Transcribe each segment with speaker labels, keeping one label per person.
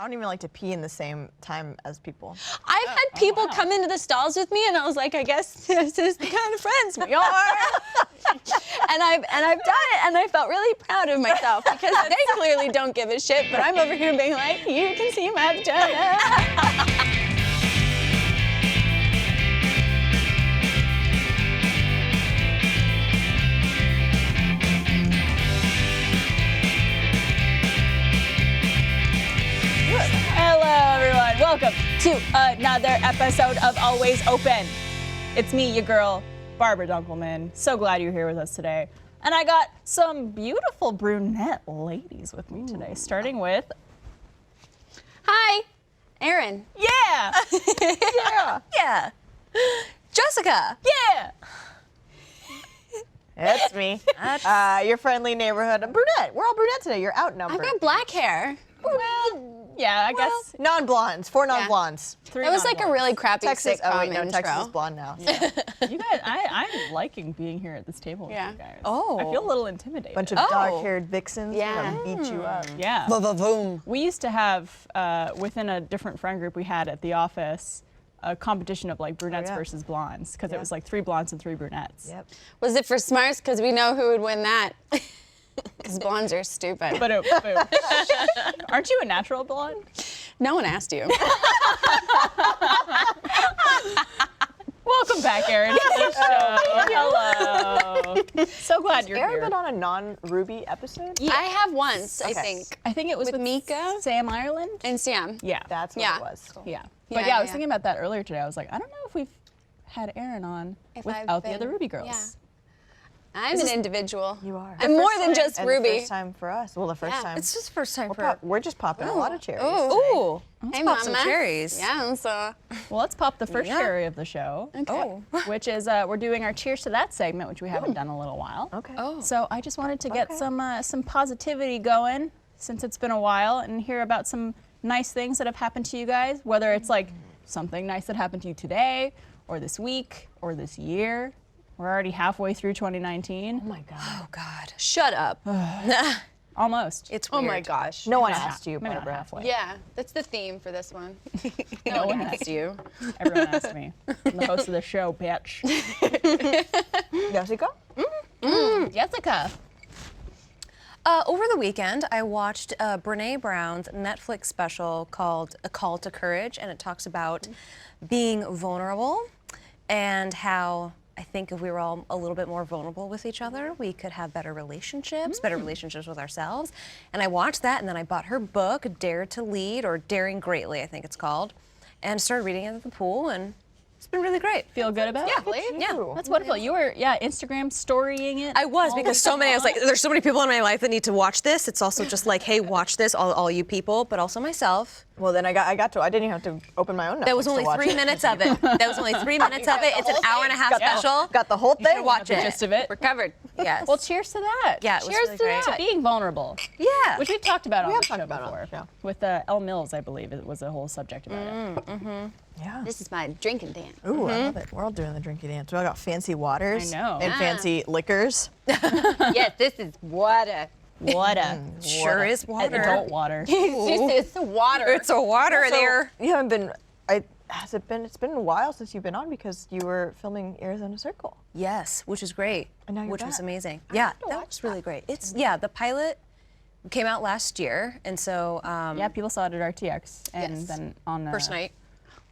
Speaker 1: I don't even like to pee in the same time as people.
Speaker 2: I've had people come into the stalls with me, and I was like, I guess this is the kind of friends we are. and I've done it, and I felt really proud of myself because they clearly don't give a shit, but I'm over here being like, you can see my vagina. Hello, everyone. Welcome to another episode of Always Open. It's me, your girl, Barbara Dunkelman. So glad you're here with us today. And I got some beautiful brunette ladies with me today, starting with... Hi, Erin. Yeah.
Speaker 1: Yeah.
Speaker 2: Yeah. Jessica. Yeah.
Speaker 1: It's me. Your friendly neighborhood brunette. We're all brunette today. You're outnumbered.
Speaker 2: I've got black hair. Well, yeah, I guess.
Speaker 1: Non-blondes. 4 non-blondes.
Speaker 2: 3 It was like a really crappy
Speaker 1: Texas.
Speaker 2: sitcom
Speaker 1: Oh wait, no.
Speaker 2: intro.
Speaker 1: Texas is blonde now.
Speaker 3: Yeah. You guys, I'm liking being here at this table with you guys.
Speaker 2: Oh.
Speaker 3: I feel a little intimidated.
Speaker 1: Bunch of dark-haired vixens.
Speaker 2: Yeah.
Speaker 1: Gonna beat you up.
Speaker 3: Yeah.
Speaker 2: Boom.
Speaker 3: We used to have, within a different friend group we had at the office, a competition of like brunettes versus blondes, because it was like 3 blondes and 3 brunettes.
Speaker 1: Yep.
Speaker 2: Was it for smarts? Because we know who would win that. Because blondes are stupid.
Speaker 3: But aren't you a natural blonde?
Speaker 2: No one asked you.
Speaker 3: Welcome back, Erin, to the show. Hello. So glad you're
Speaker 1: Erin
Speaker 3: here.
Speaker 1: been on a non-Ruby episode?
Speaker 2: I have once, I think.
Speaker 3: I think it was
Speaker 2: with Mika?
Speaker 3: Sam Ireland.
Speaker 2: And Sam.
Speaker 3: Yeah.
Speaker 1: That's what
Speaker 2: Yeah.
Speaker 1: it was.
Speaker 3: Yeah.
Speaker 2: Yeah,
Speaker 3: But yeah, I was
Speaker 2: yeah.
Speaker 3: thinking about that earlier today. I was like, I don't know if we've had Erin on without the other Ruby girls.
Speaker 2: Yeah. I'm an individual.
Speaker 1: You are.
Speaker 2: I'm more than just
Speaker 1: And
Speaker 2: Ruby.
Speaker 1: the first time for us. Well, the first
Speaker 2: Yeah.
Speaker 1: time.
Speaker 4: It's just first time
Speaker 1: We're just popping a lot of cherries.
Speaker 4: Ooh,
Speaker 2: Hey,
Speaker 4: pop some
Speaker 2: Mama.
Speaker 4: cherries.
Speaker 2: Yeah, so.
Speaker 3: Well, let's pop the first cherry of the show.
Speaker 2: Okay.
Speaker 3: Which is we're doing our cheers to that segment, which we haven't done in a little while.
Speaker 1: Okay.
Speaker 3: So I just wanted to get some positivity going since it's been a while and hear about some nice things that have happened to you guys, whether it's like something nice that happened to you today or this week or this year. We're already halfway through 2019.
Speaker 1: Oh my God.
Speaker 4: Oh God.
Speaker 2: Shut up.
Speaker 3: Almost.
Speaker 4: It's
Speaker 2: Oh
Speaker 4: weird.
Speaker 2: my gosh.
Speaker 1: No one
Speaker 3: Not
Speaker 1: asked you,
Speaker 3: maybe not
Speaker 1: Barbara.
Speaker 3: halfway.
Speaker 2: Yeah, that's the theme for this one.
Speaker 3: No one
Speaker 2: asked you.
Speaker 3: Everyone asked me. I'm the host of the show, bitch.
Speaker 1: Jessica?
Speaker 3: Jessica.
Speaker 4: Over the weekend, I watched Brene Brown's Netflix special called A Call to Courage, and it talks about being vulnerable and how I think if we were all a little bit more vulnerable with each other, we could have better relationships with ourselves. And I watched that, and then I bought her book, Dare to Lead, or Daring Greatly, I think it's called, and started reading it at the pool, and it's been really great.
Speaker 3: Feel good about it?
Speaker 4: Yeah.
Speaker 3: That's wonderful. You were, Instagram storying it.
Speaker 4: I was, because so many, I was like, there's so many people in my life that need to watch this. It's also just like, hey, watch this, all you people, but also myself.
Speaker 1: Well, then I got to. I didn't even have to open my own Netflix
Speaker 4: That was only
Speaker 1: to watch
Speaker 4: 3
Speaker 1: it.
Speaker 4: minutes of it. That was only 3 minutes of it. It's an hour and a half
Speaker 1: Got the-
Speaker 4: special.
Speaker 1: Got the whole thing.
Speaker 4: Watch
Speaker 3: The
Speaker 4: it.
Speaker 3: gist of it.
Speaker 2: We're covered.
Speaker 4: Yes.
Speaker 3: Well, cheers to that.
Speaker 4: Yeah, it was
Speaker 3: cheers
Speaker 4: really
Speaker 3: to
Speaker 4: great.
Speaker 3: that. To being vulnerable.
Speaker 4: Yeah.
Speaker 3: Which we've talked about on
Speaker 1: have
Speaker 3: the show
Speaker 1: talked about it on
Speaker 3: before.
Speaker 1: the show.
Speaker 3: With Elle Mills, I believe, it was a whole subject about it.
Speaker 1: Yeah.
Speaker 2: This is my drinking dance.
Speaker 1: Ooh, I love it. We're all doing the drinky dance. We all got fancy waters.
Speaker 3: I know.
Speaker 1: And fancy liquors.
Speaker 2: Yes, this is water.
Speaker 3: What a
Speaker 4: Sure is water.
Speaker 3: adult water.
Speaker 2: It's water.
Speaker 4: It's a water there.
Speaker 1: You haven't been. Has it been? It's been a while since you've been on because you were filming Arizona Circle.
Speaker 4: Yes, which is great.
Speaker 1: And now you're
Speaker 4: which was
Speaker 1: back.
Speaker 4: amazing.
Speaker 1: I
Speaker 4: Yeah,
Speaker 1: have to
Speaker 4: that
Speaker 1: watch
Speaker 4: was really great. It's the pilot came out last year, and so
Speaker 3: Yeah, people saw it at RTX, and
Speaker 2: Yes.
Speaker 3: then on
Speaker 4: first night.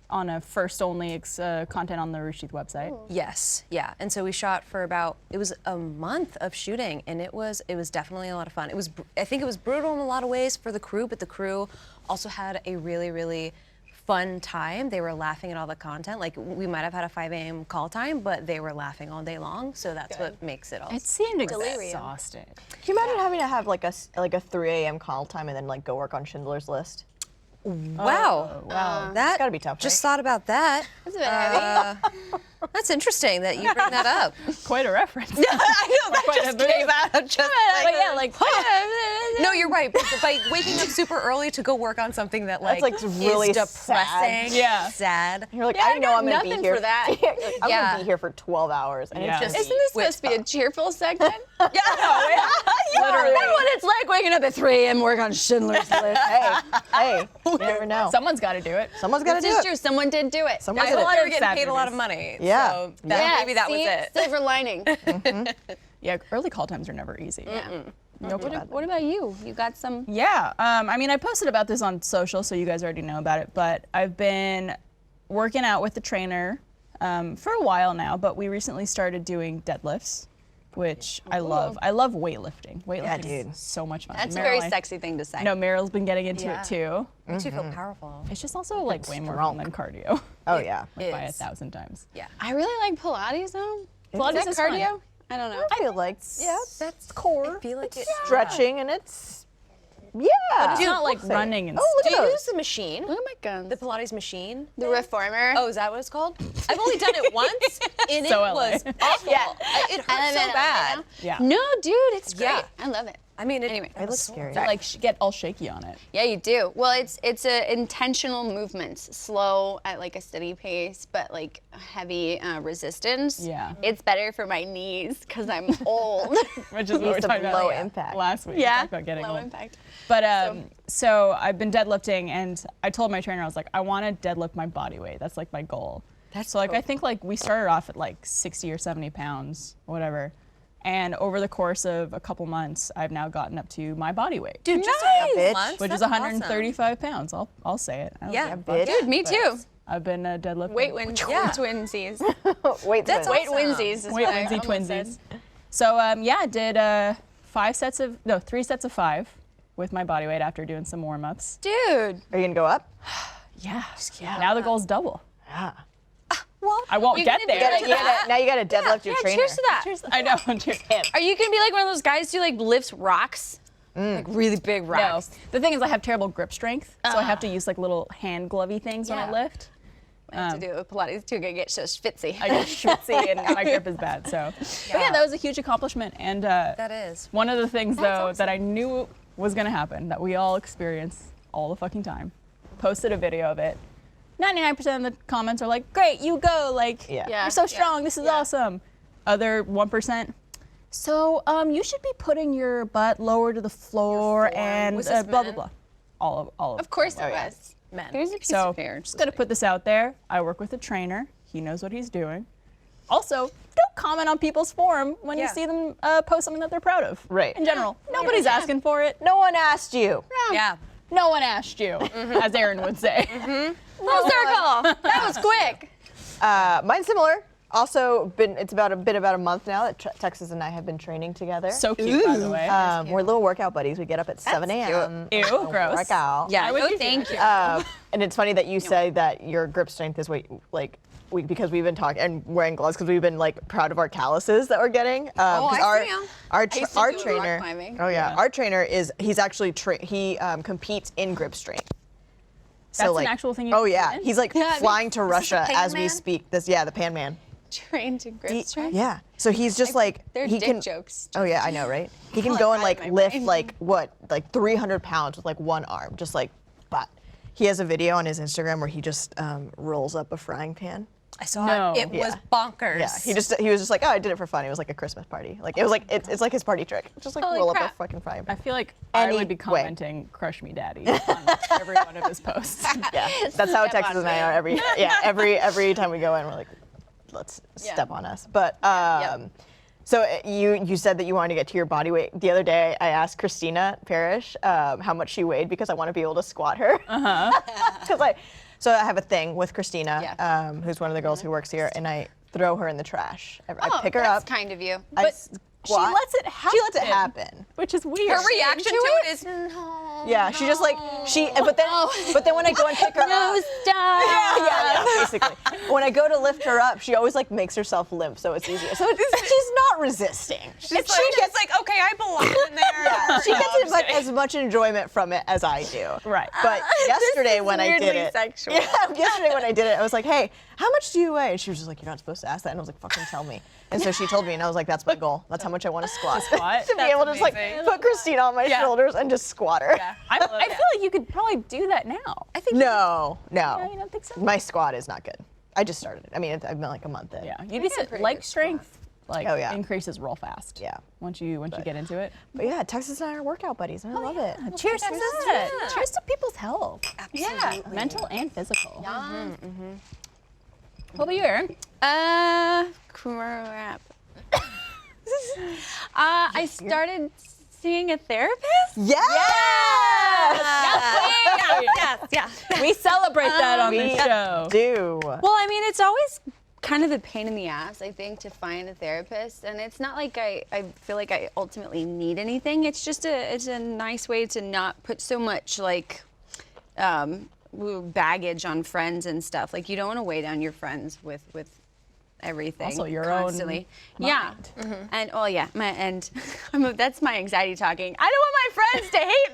Speaker 3: on a first only content on the Rooster website.
Speaker 4: Yes, yeah, and so we shot for it was a month of shooting, and it was definitely a lot of fun. I think it was brutal in a lot of ways for the crew, but the crew also had a really, really fun time. They were laughing at all the content. Like, we might have had a 5 a.m. call time, but they were laughing all day long, so that's what makes it all.
Speaker 3: It seemed
Speaker 2: Delirium.
Speaker 3: exhausting.
Speaker 1: Can you imagine having to have like a 3 a.m. call time and then like go work on Schindler's List?
Speaker 4: Wow.
Speaker 3: Wow.
Speaker 4: That
Speaker 1: gotta be tough,
Speaker 4: Just thought about that.
Speaker 2: That's a bit heavy.
Speaker 4: That's interesting that you bring that up.
Speaker 3: Quite a reference.
Speaker 4: I know that
Speaker 3: Quite a
Speaker 4: just
Speaker 3: bit.
Speaker 4: came out. Just
Speaker 3: But yeah, like
Speaker 4: no, you're right. But by waking up super early to go work on something that
Speaker 1: That's, like, really
Speaker 4: is depressing,
Speaker 1: sad.
Speaker 3: Yeah.
Speaker 4: sad.
Speaker 1: You're like,
Speaker 2: Yeah,
Speaker 1: I
Speaker 2: I
Speaker 1: know
Speaker 2: got
Speaker 1: I'm gonna be
Speaker 2: nothing
Speaker 1: here
Speaker 2: for that.
Speaker 1: I'm
Speaker 4: Yeah.
Speaker 1: gonna be here for 12 hours, and
Speaker 3: Yeah.
Speaker 1: it's just.
Speaker 2: Isn't this supposed to be a cheerful segment?
Speaker 4: Yeah,
Speaker 1: Literally.
Speaker 4: that's what it's like
Speaker 5: waking up at 3 a.m. work on Schindler's List.
Speaker 1: Hey, you never know.
Speaker 3: Someone's got to do it.
Speaker 1: Someone's got to
Speaker 5: This
Speaker 1: do
Speaker 5: is
Speaker 1: it.
Speaker 5: true. Someone did do it.
Speaker 1: Someone
Speaker 4: I
Speaker 1: did
Speaker 4: thought
Speaker 1: it.
Speaker 4: they were getting paid a lot of
Speaker 3: Saturdays.
Speaker 4: money.
Speaker 1: Yeah.
Speaker 4: So
Speaker 1: Yeah.
Speaker 4: maybe that was
Speaker 5: See?
Speaker 4: it.
Speaker 5: Silver lining.
Speaker 3: Yeah, early call times are never easy. Nope.
Speaker 5: What about you? You got some?
Speaker 3: Yeah, I mean, I posted about this on social, so you guys already know about it, but I've been working out with the trainer for a while now, but we recently started doing deadlifts, which I love. I love weightlifting. Weightlifting
Speaker 1: dude.
Speaker 3: is so much fun.
Speaker 5: That's a
Speaker 3: Meryl,
Speaker 5: very
Speaker 3: I
Speaker 5: sexy thing to say.
Speaker 3: know Meryl's been getting into it too.
Speaker 4: Makes you feel powerful.
Speaker 3: It's just also like way more
Speaker 1: strong.
Speaker 3: fun than cardio,
Speaker 1: Oh yeah.
Speaker 3: like by
Speaker 5: is.
Speaker 3: 1,000 times.
Speaker 4: Yeah.
Speaker 5: I really like Pilates though.
Speaker 3: Pilates
Speaker 5: is
Speaker 3: is
Speaker 5: that
Speaker 3: fun.
Speaker 5: cardio? I don't know.
Speaker 1: I feel like
Speaker 4: That's
Speaker 1: core.
Speaker 4: I feel like it's
Speaker 1: Stretching and it's
Speaker 3: It's not like
Speaker 1: we'll say.
Speaker 3: running and
Speaker 1: Oh, look
Speaker 4: Do
Speaker 1: at
Speaker 4: you
Speaker 1: those.
Speaker 4: use the machine?
Speaker 5: Look at my guns.
Speaker 4: The Pilates machine?
Speaker 5: The reformer.
Speaker 4: Oh, is that what it's called? I've only done it once, and
Speaker 3: So
Speaker 4: it was
Speaker 3: LA.
Speaker 4: awful. It hurt
Speaker 5: I love
Speaker 4: so
Speaker 5: it.
Speaker 4: bad.
Speaker 3: Yeah.
Speaker 5: No, dude, it's great.
Speaker 4: Yeah.
Speaker 5: I love it.
Speaker 4: I mean,
Speaker 5: Anyway.
Speaker 1: It looks scary.
Speaker 3: like get all shaky on it.
Speaker 5: Yeah, you do. Well, it's a intentional movements, slow at like a steady pace, but like heavy resistance.
Speaker 3: Yeah.
Speaker 5: It's better for my knees because I'm old.
Speaker 3: Which is what we
Speaker 1: Needs
Speaker 3: talked
Speaker 1: some
Speaker 3: about
Speaker 1: low impact.
Speaker 3: last week. We
Speaker 5: yeah.
Speaker 3: talked about getting
Speaker 5: Low
Speaker 3: old.
Speaker 5: impact.
Speaker 3: But so I've been deadlifting, and I told my trainer, I was like, I want to deadlift my body weight. That's like my goal.
Speaker 4: That's
Speaker 3: so like I
Speaker 4: dope.
Speaker 3: think like we started off at like 60 or 70 pounds, or whatever. And over the course of a couple months, I've now gotten up to my body weight,
Speaker 4: Dude, just
Speaker 1: Nice.
Speaker 4: a month,
Speaker 3: which is
Speaker 4: that's
Speaker 3: 135 pounds. I'll say it. I don't
Speaker 4: Yeah.
Speaker 3: give a
Speaker 1: bitch.
Speaker 3: fuck.
Speaker 5: Dude, me too.
Speaker 3: I've been deadlifting.
Speaker 5: Weight
Speaker 4: Yeah.
Speaker 5: twinsies.
Speaker 1: Wait,
Speaker 4: That's
Speaker 1: wait.
Speaker 5: Weight
Speaker 4: awesome.
Speaker 5: winsies. Is
Speaker 3: Wait,
Speaker 5: what I
Speaker 3: Lindsay
Speaker 5: almost said.
Speaker 3: twinsies. So yeah, I did 3 sets of 5 with my body weight after doing some warm-ups.
Speaker 5: Dude.
Speaker 1: Are you gonna go up?
Speaker 3: Yeah. Now the goal's double.
Speaker 1: Yeah.
Speaker 5: Well,
Speaker 3: I won't
Speaker 5: you
Speaker 3: get
Speaker 5: gonna be
Speaker 3: there.
Speaker 5: like that?
Speaker 1: Now you gotta deadlift your
Speaker 5: Yeah,
Speaker 1: trainer.
Speaker 5: cheers to that.
Speaker 3: I know. Cheers.
Speaker 5: Are you gonna be like one of those guys who like lifts rocks? Like really big
Speaker 3: No.
Speaker 5: rocks.
Speaker 3: The thing is, I have terrible grip strength, so I have to use like little hand glovey things when I
Speaker 5: Yeah.
Speaker 3: lift.
Speaker 5: I have to do it with Pilates too. I get so schwitzy.
Speaker 3: I get schwitzy and my grip is bad. So, but yeah, that was a huge accomplishment. And
Speaker 4: That is.
Speaker 3: one of the things though that I knew was gonna happen, that we all experience all the fucking time, posted a video of it. 99% of the comments are like, "Great, you go! Like,
Speaker 1: Yeah.
Speaker 5: Yeah.
Speaker 3: you're so strong. This is awesome." Other 1%. So you should be putting your butt lower to the floor
Speaker 4: form.
Speaker 3: and
Speaker 4: Was this
Speaker 3: blah blah
Speaker 4: men?
Speaker 3: blah. All of
Speaker 5: Of course it
Speaker 1: yeah.
Speaker 5: was.
Speaker 4: Men.
Speaker 5: There's a piece
Speaker 3: So
Speaker 5: of hair.
Speaker 3: just gonna put this out there. I work with a trainer. He knows what he's doing. Also, don't comment on people's forum when you
Speaker 4: Yeah.
Speaker 3: see them post something that they're proud of.
Speaker 1: Right.
Speaker 3: In general, nobody's asking for it.
Speaker 1: No one asked you.
Speaker 4: Yeah.
Speaker 3: No one asked you, as Aaron would say.
Speaker 5: Full circle. That was quick.
Speaker 1: Mine's similar. Also, it's about a month now that Texas and I have been training together.
Speaker 3: So cute, by the way.
Speaker 1: We're little workout buddies. We get up at 7 a.m.
Speaker 3: Ew, gross.
Speaker 1: Work out.
Speaker 5: Yeah.
Speaker 3: I would
Speaker 5: No,
Speaker 3: do
Speaker 5: thank you.
Speaker 1: And it's funny that you say that your grip strength is because we've been talking and wearing gloves because we've been like proud of our calluses that we're getting. 'Cause
Speaker 5: I see 'em.
Speaker 1: our
Speaker 5: used to do rock
Speaker 1: trainer.
Speaker 5: climbing.
Speaker 1: Oh yeah,
Speaker 3: Yeah.
Speaker 1: our trainer he's actually he competes in grip strength.
Speaker 3: That's an actual thing you
Speaker 1: Oh
Speaker 3: can
Speaker 1: yeah,
Speaker 3: do?
Speaker 1: he's like
Speaker 5: Yeah, I mean,
Speaker 1: flying to
Speaker 4: is this the
Speaker 1: Russia
Speaker 4: Pan
Speaker 1: as we
Speaker 4: Man?
Speaker 1: speak. The Pan Man.
Speaker 5: Trained to grip strength.
Speaker 1: Yeah. So he's just like
Speaker 5: They're
Speaker 1: he
Speaker 5: dick
Speaker 1: can.
Speaker 5: jokes.
Speaker 1: Oh yeah, I know, right? He can
Speaker 5: Like
Speaker 1: go and
Speaker 5: that
Speaker 1: like
Speaker 5: in my
Speaker 1: lift
Speaker 5: brain.
Speaker 1: like 300 pounds with like one arm, just like. But he has a video on his Instagram where he just rolls up a frying pan.
Speaker 4: I saw
Speaker 3: No.
Speaker 4: it. It was bonkers.
Speaker 1: Yeah, he was just like, oh, I did it for fun. It was like a Christmas party. Like it was like it's like his party trick. Just like
Speaker 5: Holy
Speaker 1: roll up
Speaker 5: crap.
Speaker 1: a fucking frying
Speaker 3: I
Speaker 1: pan.
Speaker 3: feel like I would be
Speaker 1: Anyway.
Speaker 3: commenting "Crush Me, Daddy" on every one of his posts.
Speaker 1: Yeah, that's how
Speaker 5: Step
Speaker 1: Texas
Speaker 5: on
Speaker 1: and I
Speaker 5: me.
Speaker 1: are every time we go in, we're like, let's step on us. But so you said that you wanted to get to your body weight. The other day, I asked Christina Parrish how much she weighed because I want to be able to squat her. So I have a thing with Christina,
Speaker 5: Yeah.
Speaker 1: who's one of the girls who works here, and I throw her in the trash. I pick her
Speaker 5: That's
Speaker 1: up.
Speaker 5: kind of you.
Speaker 1: I
Speaker 3: But
Speaker 1: squat.
Speaker 3: she lets it happen.
Speaker 1: She lets it happen.
Speaker 3: Which is weird.
Speaker 4: Her reaction to it is,
Speaker 1: Yeah, she just like but then when I go and pick her up, yeah, basically. When I go to lift her up, she always like makes herself limp, so it's easier. So she's not resisting. She gets
Speaker 4: like, okay, I belong in there.
Speaker 1: she gets as much enjoyment from it as I do.
Speaker 3: Right.
Speaker 1: But yesterday when I did
Speaker 5: weirdly
Speaker 1: it,
Speaker 5: sexual.
Speaker 1: yesterday when I did it, I was like, hey, how much do you weigh? And she was just like, you're not supposed to ask that. And I was like, fucking tell me. And so she told me, and I was like, that's my goal. That's how much I want to squat.
Speaker 3: Squat?
Speaker 1: To be able to just like put Christina on my shoulders and just squat her.
Speaker 3: I feel like you could probably do that now.
Speaker 1: I think no.
Speaker 3: You don't think so?
Speaker 1: My squat is not good. I just started it. I mean, I've been like a month in.
Speaker 3: Yeah, you need some leg strength. like increases real fast.
Speaker 1: Yeah.
Speaker 3: Once you get into it.
Speaker 1: But yeah, Texas and I are workout buddies, and I love it.
Speaker 3: Cheers to that.
Speaker 4: Yeah.
Speaker 3: Cheers to people's health.
Speaker 4: Absolutely.
Speaker 3: Yeah, mental and physical.
Speaker 5: Yeah.
Speaker 3: What about you, Erin?
Speaker 5: Crap. I started seeing a therapist.
Speaker 1: Yes!
Speaker 4: Yes.
Speaker 3: We celebrate that on the show.
Speaker 1: Do.
Speaker 5: Well, I mean, it's always kind of a pain in the ass, I think, to find a therapist. And it's not like I feel like I ultimately need anything. It's just it's a nice way to not put so much like baggage on friends and stuff. Like, you don't want to weigh down your friends with everything.
Speaker 3: Also your
Speaker 5: constantly.
Speaker 3: own mind.
Speaker 5: Yeah. And that's my anxiety talking. I don't want my friends to hate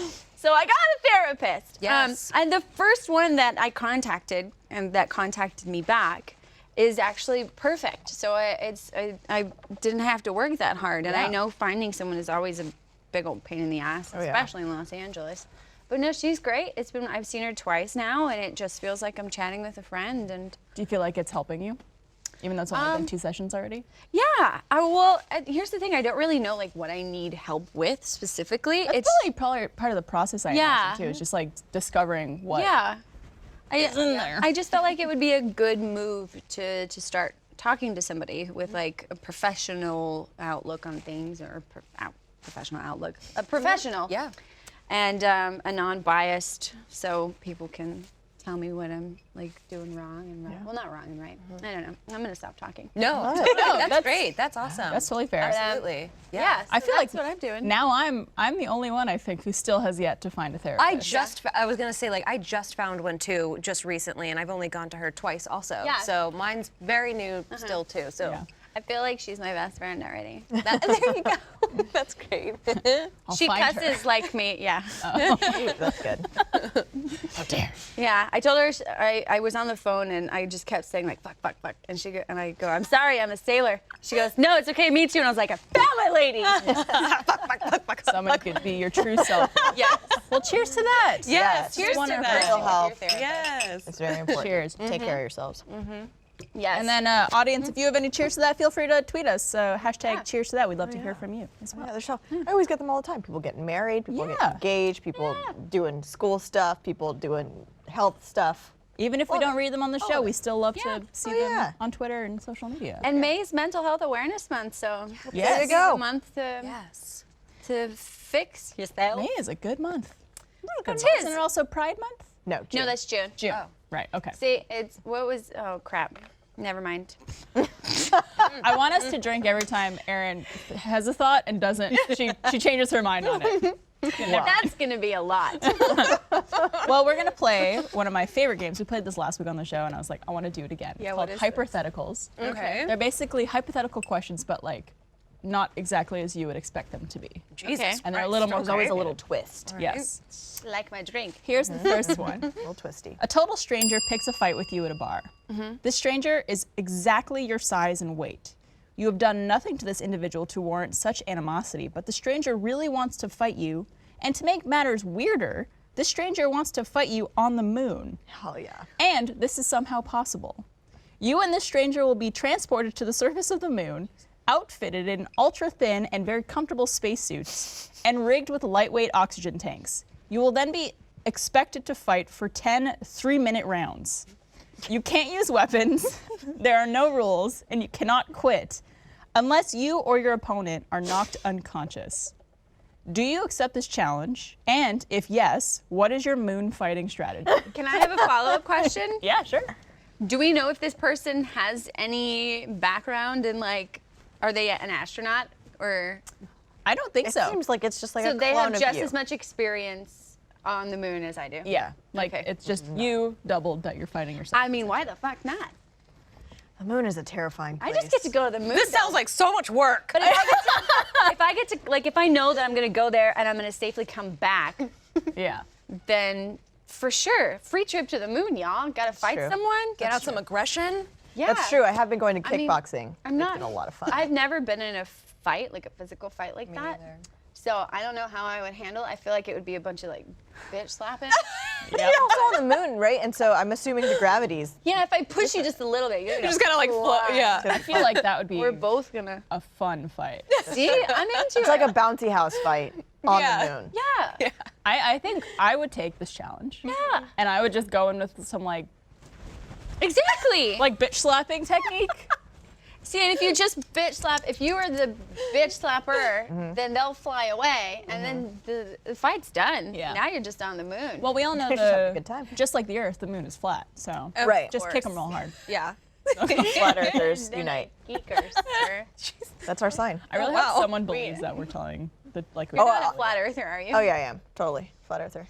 Speaker 5: me. So I got a therapist.
Speaker 4: Yes.
Speaker 5: And the first one that I contacted and that contacted me back is actually perfect. So I didn't have to work that hard. And I know finding someone is always a big old pain in the ass, especially in Los Angeles. But no, she's great. I've seen her twice now, and it just feels like I'm chatting with a friend. And
Speaker 3: Do you feel like it's helping you? Even though it's only been 2 sessions already?
Speaker 5: yeah, here's the thing. I don't really know like what I need help with specifically.
Speaker 3: That's probably part of the process, I imagine, too. It's just like discovering what is in there.
Speaker 5: I just felt like it would be a good move to start talking to somebody with like a professional outlook on things, or professional outlook, a professional.
Speaker 4: Yeah.
Speaker 5: And a non-biased, so people can tell me what I'm like doing wrong and right. Well, not wrong and right. I don't know. I'm gonna stop talking.
Speaker 4: No, that's great. That's awesome.
Speaker 3: That's totally fair.
Speaker 4: Absolutely.
Speaker 5: Yeah, so
Speaker 3: I feel like
Speaker 5: that's what I'm doing.
Speaker 3: now I'm the only one, I think, who still has yet to find a therapist.
Speaker 4: I was gonna say, like, I just found one too, just recently, and I've only gone to her twice also.
Speaker 5: Yeah.
Speaker 4: So mine's very new still too. So
Speaker 3: Yeah.
Speaker 5: I feel like she's my best friend already.
Speaker 4: there you go. That's great.
Speaker 5: She
Speaker 3: find her.
Speaker 5: cusses like me. Yeah.
Speaker 1: That's good.
Speaker 3: How dare.
Speaker 5: Yeah, I told her I was on the phone and I just kept saying like fuck, and I go, I'm sorry, I'm a sailor. She goes, no, it's okay, me too. And I was like, I found my lady. fuck.
Speaker 3: Someone could be your true self.
Speaker 4: Yes.
Speaker 3: Well, cheers to that.
Speaker 4: Yes.
Speaker 3: Cheers to
Speaker 1: Mental
Speaker 3: that.
Speaker 1: health.
Speaker 4: Yes.
Speaker 1: It's very important.
Speaker 3: Cheers.
Speaker 1: Take care of yourselves.
Speaker 5: Yes.
Speaker 3: And then, audience, if you have any cheers to that, feel free to tweet us. Hashtag cheers to that. We'd love to hear from you as well.
Speaker 1: Yeah, there's I always get them all the time. People getting married, people
Speaker 3: Yeah.
Speaker 1: getting engaged, people doing school stuff, people doing health stuff.
Speaker 3: Even if we don't read them on the show, we still love to see them
Speaker 1: yeah.
Speaker 3: on Twitter and social media.
Speaker 5: And May's Mental Health Awareness Month, so
Speaker 3: Yes.
Speaker 5: there you go. A month to
Speaker 4: Yes.
Speaker 5: fix yourself.
Speaker 3: May is a good month.
Speaker 5: It
Speaker 3: Isn't it also Pride Month?
Speaker 1: No, June.
Speaker 5: No, that's June.
Speaker 3: June. Right, okay.
Speaker 5: See, oh crap. Never mind.
Speaker 3: I want us to drink every time Erin has a thought and doesn't. She changes her mind on it.
Speaker 5: That's gonna be a lot.
Speaker 3: Well, we're gonna play one of my favorite games. We played this last week on the show, and I was like, I want to do it again.
Speaker 5: Yeah,
Speaker 3: It's
Speaker 5: what
Speaker 3: called
Speaker 5: is this?
Speaker 3: Hypotheticals.
Speaker 4: Okay.
Speaker 3: They're basically hypothetical questions, but like not exactly as you would expect them to be.
Speaker 4: Jesus.
Speaker 5: Okay.
Speaker 3: And they're a little more
Speaker 1: There's always a little
Speaker 3: complicated.
Speaker 1: twist.
Speaker 3: Yes.
Speaker 5: Like my drink.
Speaker 3: Here's the first one.
Speaker 1: A little twisty.
Speaker 3: A total stranger picks a fight with you at a bar. This stranger is exactly your size and weight. You have done nothing to this individual to warrant such animosity, but the stranger really wants to fight you. And to make matters weirder, this stranger wants to fight you on the moon.
Speaker 1: Hell yeah.
Speaker 3: And this is somehow possible. You and this stranger will be transported to the surface of the moon, outfitted in ultra-thin and very comfortable spacesuits, and rigged with lightweight oxygen tanks. You will then be expected to fight for 10 3-minute rounds. You can't use weapons, there are no rules, and you cannot quit unless you or your opponent are knocked unconscious. Do you accept this challenge? And if yes, what is your moon fighting strategy?
Speaker 5: Can I have a follow-up question?
Speaker 3: Yeah, sure.
Speaker 5: Do we know if this person has any background in like, are they an astronaut or?
Speaker 3: I don't think
Speaker 1: It
Speaker 3: so.
Speaker 1: seems like it's just like
Speaker 5: So
Speaker 1: a
Speaker 5: they
Speaker 1: clone
Speaker 5: have just
Speaker 1: of you.
Speaker 5: as much experience on the moon as I do.
Speaker 3: Yeah, like
Speaker 5: Okay.
Speaker 3: it's just you doubled that you're fighting yourself.
Speaker 5: I mean, why the fuck not?
Speaker 1: The moon is a terrifying place.
Speaker 5: I just get to go to the moon.
Speaker 4: This sounds like so much work.
Speaker 5: But if I know that I'm gonna go there and I'm gonna safely come back,
Speaker 3: Yeah.
Speaker 5: then for sure, free trip to the moon, y'all. Gotta fight
Speaker 1: true.
Speaker 5: someone.
Speaker 4: Get out some aggression.
Speaker 5: Yeah.
Speaker 1: That's true. I have been going to
Speaker 5: I mean,
Speaker 1: kickboxing.
Speaker 5: I'm not.
Speaker 1: It's been a lot of fun.
Speaker 5: I've never been in a fight, like a physical fight like that.
Speaker 4: neither.
Speaker 5: So I don't know how I would handle it. I feel like it would be a bunch of like bitch slapping.
Speaker 1: You're also on the moon, right? And so I'm assuming the gravity's.
Speaker 5: Yeah, if I push you just a little bit, you're gonna
Speaker 4: Just kind of like float. Yeah.
Speaker 3: I feel like that would be
Speaker 5: We're both gonna.
Speaker 3: a fun fight.
Speaker 5: See, I'm into
Speaker 1: It's like a bouncy house fight on the moon.
Speaker 5: Yeah.
Speaker 3: I think I would take this challenge.
Speaker 5: Yeah.
Speaker 3: And I would just go in with some like
Speaker 5: Exactly.
Speaker 3: bitch slapping technique.
Speaker 5: See, and if you just bitch slap, if you are the bitch slapper, then they'll fly away, and then the fight's done.
Speaker 3: Yeah.
Speaker 5: Now you're just on the moon.
Speaker 3: Well, we all know
Speaker 1: Just having a good time.
Speaker 3: just like the Earth, the moon is flat. So
Speaker 1: Right.
Speaker 3: just kick them real hard.
Speaker 4: Yeah.
Speaker 1: Flat earthers unite.
Speaker 5: Geekers.
Speaker 1: That's our sign.
Speaker 3: I really
Speaker 4: wow.
Speaker 3: hope someone believes that we're telling the like.
Speaker 5: You're not a flat earther, are you?
Speaker 1: Oh yeah, I am totally flat earther.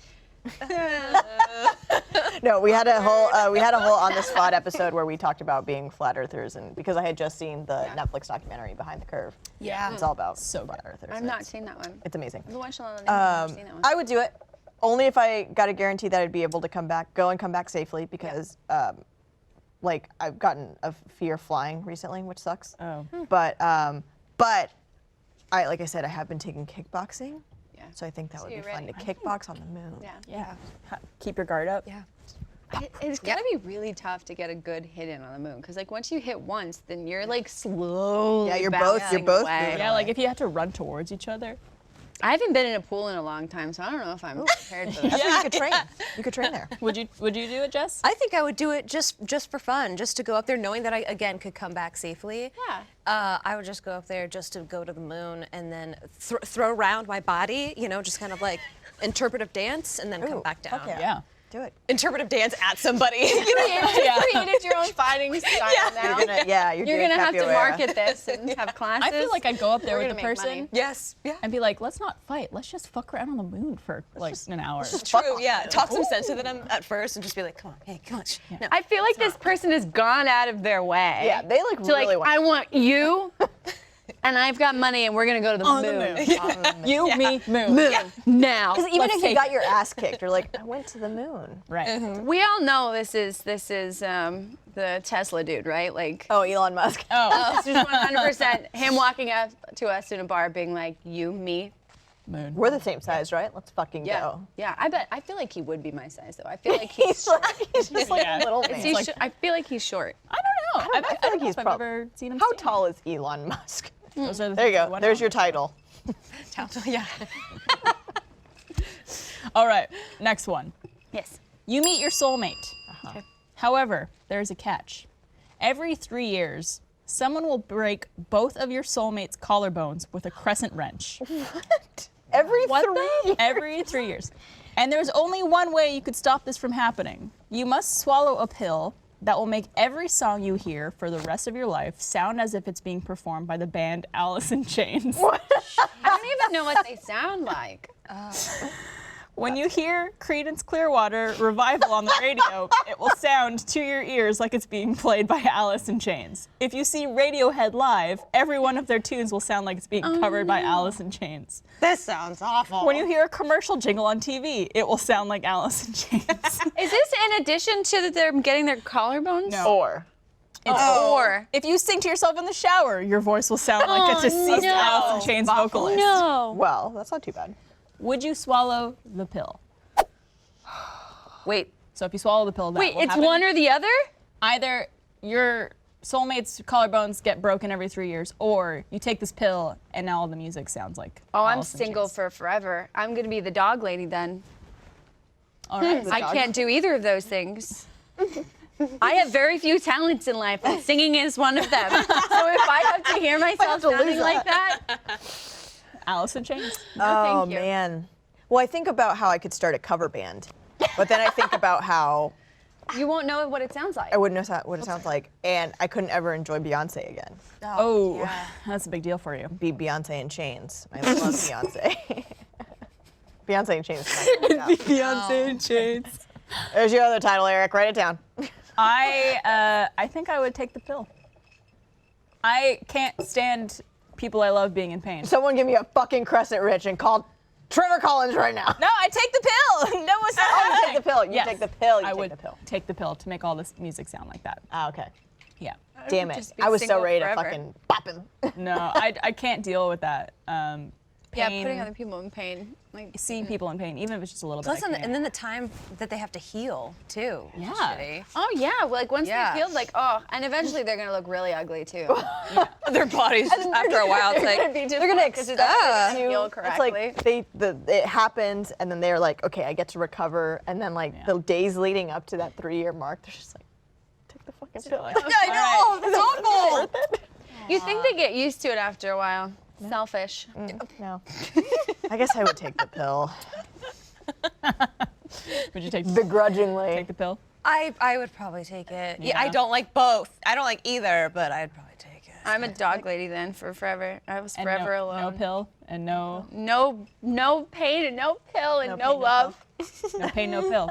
Speaker 1: No, we had a whole on the spot episode where we talked about being flat earthers, and because I had just seen the Netflix documentary Behind the Curve.
Speaker 5: Yeah.
Speaker 1: It's all about
Speaker 3: So
Speaker 1: flat
Speaker 3: good.
Speaker 1: earthers.
Speaker 5: I've not seen that one.
Speaker 1: It's amazing.
Speaker 5: I've watched it on the I've never seen that one.
Speaker 1: I would do it only if I got a guarantee that I'd be able to come back safely, because like I've gotten a fear of flying recently, which sucks.
Speaker 3: Oh.
Speaker 1: But like I said, I have been taking kickboxing.
Speaker 5: Yeah.
Speaker 1: So I think that would be
Speaker 5: you're
Speaker 1: fun to
Speaker 5: ready.
Speaker 1: kickbox on the moon.
Speaker 5: Yeah.
Speaker 3: Yeah. Keep your guard up.
Speaker 4: Yeah.
Speaker 5: It's gotta be really tough to get a good hit in on the moon, because like once you hit once, then you're like slowly
Speaker 1: Yeah, you're
Speaker 5: bouncing
Speaker 1: both
Speaker 5: away.
Speaker 1: moving
Speaker 3: Yeah, like if you had to run towards each other.
Speaker 5: I haven't been in a pool in a long time, so I don't know if I'm prepared for that.
Speaker 1: That's where you could train. You could train there.
Speaker 3: Would you do it, Jess?
Speaker 4: I think I would do it just for fun, just to go up there knowing that I, again, could come back safely.
Speaker 5: Yeah.
Speaker 4: I would just go up there just to go to the moon and then throw around my body, just kind of like interpretive dance and then come back down.
Speaker 1: fuck yeah.
Speaker 3: Yeah.
Speaker 1: Do it.
Speaker 4: Interpretive dance at somebody.
Speaker 5: You created your own fighting style now.
Speaker 1: You're
Speaker 5: You're gonna have to
Speaker 1: capoeira.
Speaker 5: market this and have classes.
Speaker 3: I feel like I'd go up there
Speaker 5: We're
Speaker 3: with the
Speaker 5: gonna make
Speaker 3: person
Speaker 5: money.
Speaker 4: Yes. Yeah.
Speaker 3: and be like, let's not fight. Let's just fuck around on the moon for like an hour.
Speaker 4: True. Yeah. Talk some sense into them at first and just be like, come on, hey, come on. No.
Speaker 5: I feel like this person has gone out of their way.
Speaker 1: Yeah, they like
Speaker 5: to
Speaker 1: really want.
Speaker 5: I want you, and I've got money, and we're gonna go to the moon.
Speaker 3: You, me, moon.
Speaker 5: Now.
Speaker 1: Even
Speaker 3: Let's
Speaker 1: if you
Speaker 3: take
Speaker 1: got your ass kicked, you're like, I went to the moon.
Speaker 3: Right.
Speaker 5: We all know this is the Tesla dude, right? Like,
Speaker 1: Oh, Elon Musk.
Speaker 3: Oh,
Speaker 5: it's just 100% him walking up to us in a bar, being like, "You, me."
Speaker 3: moon.
Speaker 1: We're the same size, right? Let's fucking
Speaker 5: Yeah.
Speaker 1: go.
Speaker 5: Yeah. I feel like he would be my size, though. I feel like he's.
Speaker 1: He's just like
Speaker 3: Yeah.
Speaker 1: a little
Speaker 5: Is
Speaker 1: man.
Speaker 5: he I feel like he's short.
Speaker 3: I don't know.
Speaker 1: I feel like he's
Speaker 3: I've
Speaker 1: probably.
Speaker 3: ever seen him.
Speaker 1: How
Speaker 3: stand.
Speaker 1: tall is Elon Musk?
Speaker 3: Those are the
Speaker 1: There you
Speaker 3: things I
Speaker 1: go.
Speaker 3: wanna
Speaker 1: There's
Speaker 3: know.
Speaker 1: your title.
Speaker 4: Yeah.
Speaker 3: All right, next one.
Speaker 5: Yes.
Speaker 3: You meet your soulmate. However, there's a catch. Every 3 years, someone will break both of your soulmate's collarbones with a crescent wrench.
Speaker 1: Every
Speaker 3: What
Speaker 1: three.
Speaker 3: Every 3 years. And there's only one way you could stop this from happening. You must swallow a pill that will make every song you hear for the rest of your life sound as if it's being performed by the band Alice in Chains.
Speaker 5: I don't even know what they sound like.
Speaker 3: When you hear Creedence Clearwater Revival on the radio, it will sound to your ears like it's being played by Alice in Chains. If you see Radiohead live, every one of their tunes will sound like it's being covered by Alice in Chains.
Speaker 4: This sounds awful.
Speaker 3: When you hear a commercial jingle on TV, it will sound like Alice in Chains.
Speaker 5: Is this in addition to them getting their collarbones?
Speaker 3: No.
Speaker 1: Or.
Speaker 5: Or.
Speaker 3: If you sing to yourself in the shower, your voice will sound like a deceased
Speaker 5: no.
Speaker 3: Alice in Chains vocalist.
Speaker 5: No.
Speaker 1: Well, that's not too bad.
Speaker 3: Would you swallow the pill?
Speaker 5: Wait.
Speaker 3: So if you swallow the pill, that
Speaker 5: Wait,
Speaker 3: will
Speaker 5: it's
Speaker 3: happen.
Speaker 5: one or the other?
Speaker 3: Either your soulmate's collarbones get broken every 3 years, or you take this pill and now all the music sounds like
Speaker 5: Oh, I'm
Speaker 3: Alice in
Speaker 5: single
Speaker 3: Chains.
Speaker 5: for forever. I'm gonna be the dog lady then.
Speaker 3: All right.
Speaker 5: I can't do either of those things. I have very few talents in life, and singing is one of them. So if I have to hear myself sounding like that,
Speaker 3: Alice in Chains.
Speaker 1: Oh
Speaker 5: thank you.
Speaker 1: man. Well, I think about how I could start a cover band, but then I think about how
Speaker 5: you won't know what it sounds like.
Speaker 1: I wouldn't know what it sounds like, and I couldn't ever enjoy Beyonce again.
Speaker 3: Oh, that's a big deal for you.
Speaker 1: Be Beyonce in Chains. I love Beyonce. Beyonce in Chains. Yeah.
Speaker 3: Beyonce in Chains.
Speaker 1: There's your other title, Eric. Write it down.
Speaker 3: I think I would take the pill. I can't stand people I love being in pain.
Speaker 1: Someone give me a fucking Crescent Rich and call Trevor Collins right now.
Speaker 3: No, I take the pill. No, it's not.
Speaker 1: Oh, you take the pill. You
Speaker 3: Yes.
Speaker 1: take the pill. You
Speaker 3: I
Speaker 1: take
Speaker 3: would
Speaker 1: the pill.
Speaker 3: take the pill to make all this music sound like that.
Speaker 1: Ah, okay.
Speaker 3: Yeah.
Speaker 1: Damn it.
Speaker 5: just be
Speaker 1: I was so
Speaker 5: single
Speaker 1: ready to
Speaker 5: forever.
Speaker 1: fucking bop him.
Speaker 3: No, I can't deal with that. pain.
Speaker 5: Yeah, putting other people in pain. Like
Speaker 3: seeing people in pain, even if it's just a little
Speaker 4: Plus,
Speaker 3: bit. I
Speaker 4: and
Speaker 3: can't.
Speaker 4: then the time that they have to heal too.
Speaker 3: Yeah.
Speaker 4: Shitty.
Speaker 5: oh yeah, like once
Speaker 4: Yeah.
Speaker 5: they healed, like and eventually they're gonna look really ugly too.
Speaker 4: Their bodies after a while, it's like
Speaker 1: They're gonna
Speaker 5: because it's not
Speaker 1: you.
Speaker 5: heal
Speaker 1: It's
Speaker 5: correctly.
Speaker 1: like it happens, and then they're like, okay, I get to recover, and then like the days leading up to that 3-year mark, they're just like, take the fucking pill.
Speaker 4: I know, that's awful.
Speaker 5: You think they get used to it after a while? Selfish.
Speaker 1: No. I guess I would take the pill.
Speaker 3: Would you take
Speaker 1: Begrudgingly.
Speaker 3: the pill?
Speaker 4: I would probably take it. Yeah, I
Speaker 3: Yeah.
Speaker 4: don't like both. I don't like either, but I'd probably take it.
Speaker 5: I'm a dog lady then for forever. I was
Speaker 3: And
Speaker 5: forever
Speaker 3: no,
Speaker 5: alone.
Speaker 3: No pill and no
Speaker 5: No pain and no pill and
Speaker 1: No
Speaker 5: no
Speaker 1: pain, no
Speaker 5: love.
Speaker 3: no pain, no pill.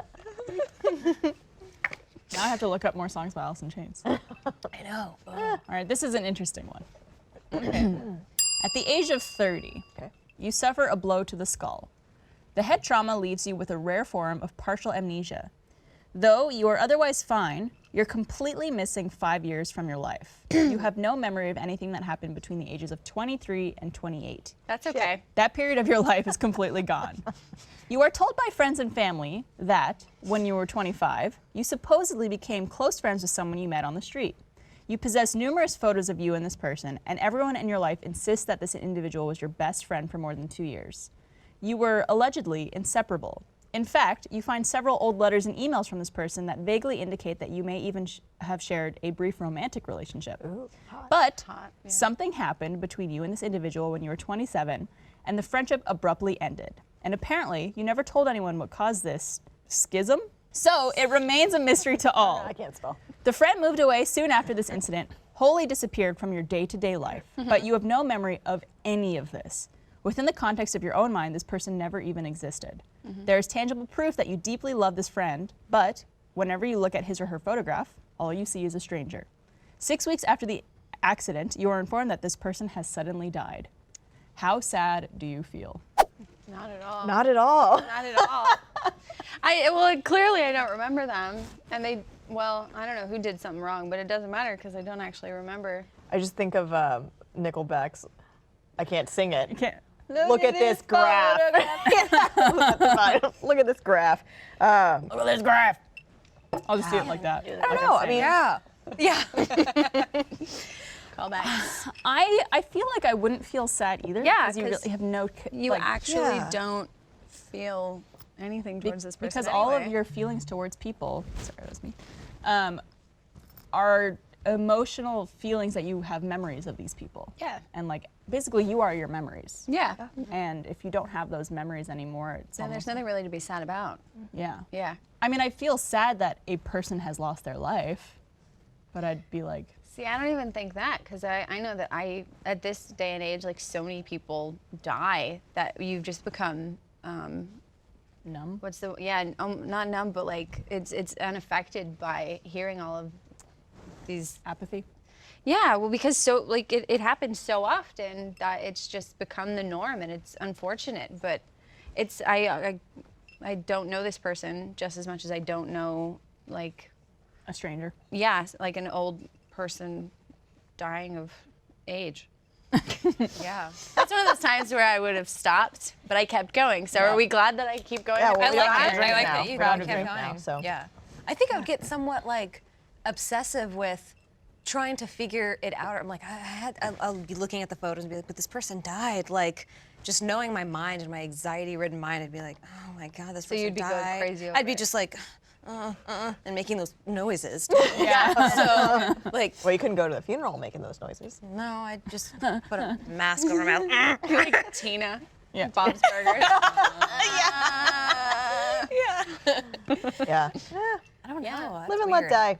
Speaker 3: Now I have to look up more songs by Alice in Chains.
Speaker 4: I know.
Speaker 3: All right, this is an interesting one. At the age of 30, you suffer a blow to the skull. The head trauma leaves you with a rare form of partial amnesia. Though you are otherwise fine, you're completely missing 5 years from your life. You have no memory of anything that happened between the ages of 23 and 28.
Speaker 5: That's okay.
Speaker 3: That period of your life is completely gone. You are told by friends and family that, when you were 25, you supposedly became close friends with someone you met on the street. You possess numerous photos of you and this person, and everyone in your life insists that this individual was your best friend for more than 2 years. You were allegedly inseparable. In fact, you find several old letters and emails from this person that vaguely indicate that you may even have shared a brief romantic relationship.
Speaker 1: Ooh, hot.
Speaker 3: But
Speaker 5: Hot, yeah.
Speaker 3: something happened between you and this individual when you were 27, and the friendship abruptly ended. And apparently, you never told anyone what caused this schism, so it remains a mystery to all.
Speaker 1: I can't spell.
Speaker 3: The friend moved away soon after this incident, wholly disappeared from your day-to-day life, but you have no memory of any of this. Within the context of your own mind, this person never even existed. There is tangible proof that you deeply love this friend, but whenever you look at his or her photograph, all you see is a stranger. 6 weeks after the accident, you are informed that this person has suddenly died. How sad do you feel?
Speaker 5: Not at all.
Speaker 1: Not at all.
Speaker 5: Not at all. Clearly I don't remember them, and I don't know who did something wrong, but it doesn't matter because I don't actually remember.
Speaker 1: I just think of Nickelback's. I can't sing it.
Speaker 3: You can't.
Speaker 1: Look at this graph. Look at this graph. Look at this graph.
Speaker 3: I'll just do it like that.
Speaker 1: I don't know. I mean,
Speaker 4: Yeah.
Speaker 5: Call back.
Speaker 3: I feel like I wouldn't feel sad either.
Speaker 5: Yeah,
Speaker 3: because you
Speaker 5: 'cause
Speaker 3: really have no.
Speaker 5: You actually
Speaker 1: Yeah.
Speaker 5: don't feel anything towards this person
Speaker 3: because all of
Speaker 5: anyway.
Speaker 3: your feelings towards people, sorry, that was me, are emotional feelings that you have memories of these people.
Speaker 5: Yeah.
Speaker 3: And like basically you are your memories.
Speaker 5: Yeah.
Speaker 3: And if you don't have those memories anymore, it's
Speaker 5: And there's
Speaker 3: almost,
Speaker 5: nothing really to be sad about.
Speaker 3: yeah.
Speaker 5: Yeah.
Speaker 3: I mean, I feel sad that a person has lost their life, but I'd be like,
Speaker 5: See, I don't even think that because I know that at this day and age, like so many people die that you've just become,
Speaker 3: numb.
Speaker 5: not numb, but like it's unaffected by hearing all of these.
Speaker 3: Apathy.
Speaker 5: Yeah, well, because it happens so often that it's just become the norm, and it's unfortunate. But I don't know this person just as much as I don't know like
Speaker 3: A stranger.
Speaker 5: like an old person dying of age. Yeah, that's one of those times where I would have stopped, but I kept going. So are we glad that I keep going?
Speaker 1: Yeah, well,
Speaker 4: I
Speaker 1: we don't
Speaker 4: like
Speaker 1: have
Speaker 4: it.
Speaker 1: to
Speaker 4: I
Speaker 1: drink
Speaker 4: like
Speaker 1: now.
Speaker 4: that you
Speaker 1: We don't have
Speaker 4: kept
Speaker 1: to drink
Speaker 4: going.
Speaker 1: now, so.
Speaker 4: Yeah. I think I would get somewhat like obsessive with trying to figure it out. I'm like, I'll be looking at the photos and be like, but this person died. Like, just knowing my mind and my anxiety-ridden mind, I'd be like, oh my God, this person
Speaker 5: you'd be going
Speaker 4: died.
Speaker 5: crazy over
Speaker 4: I'd be
Speaker 5: it.
Speaker 4: just like, and making those noises.
Speaker 3: Yeah.
Speaker 4: So, like,
Speaker 1: Well, you couldn't go to the funeral making those noises.
Speaker 4: no, I'd just put a mask over my mouth.
Speaker 5: Like Tina.
Speaker 3: Yeah.
Speaker 5: Bob's Burgers.
Speaker 1: Yeah.
Speaker 4: I don't know. That's
Speaker 1: Live and let
Speaker 4: weird.
Speaker 1: die.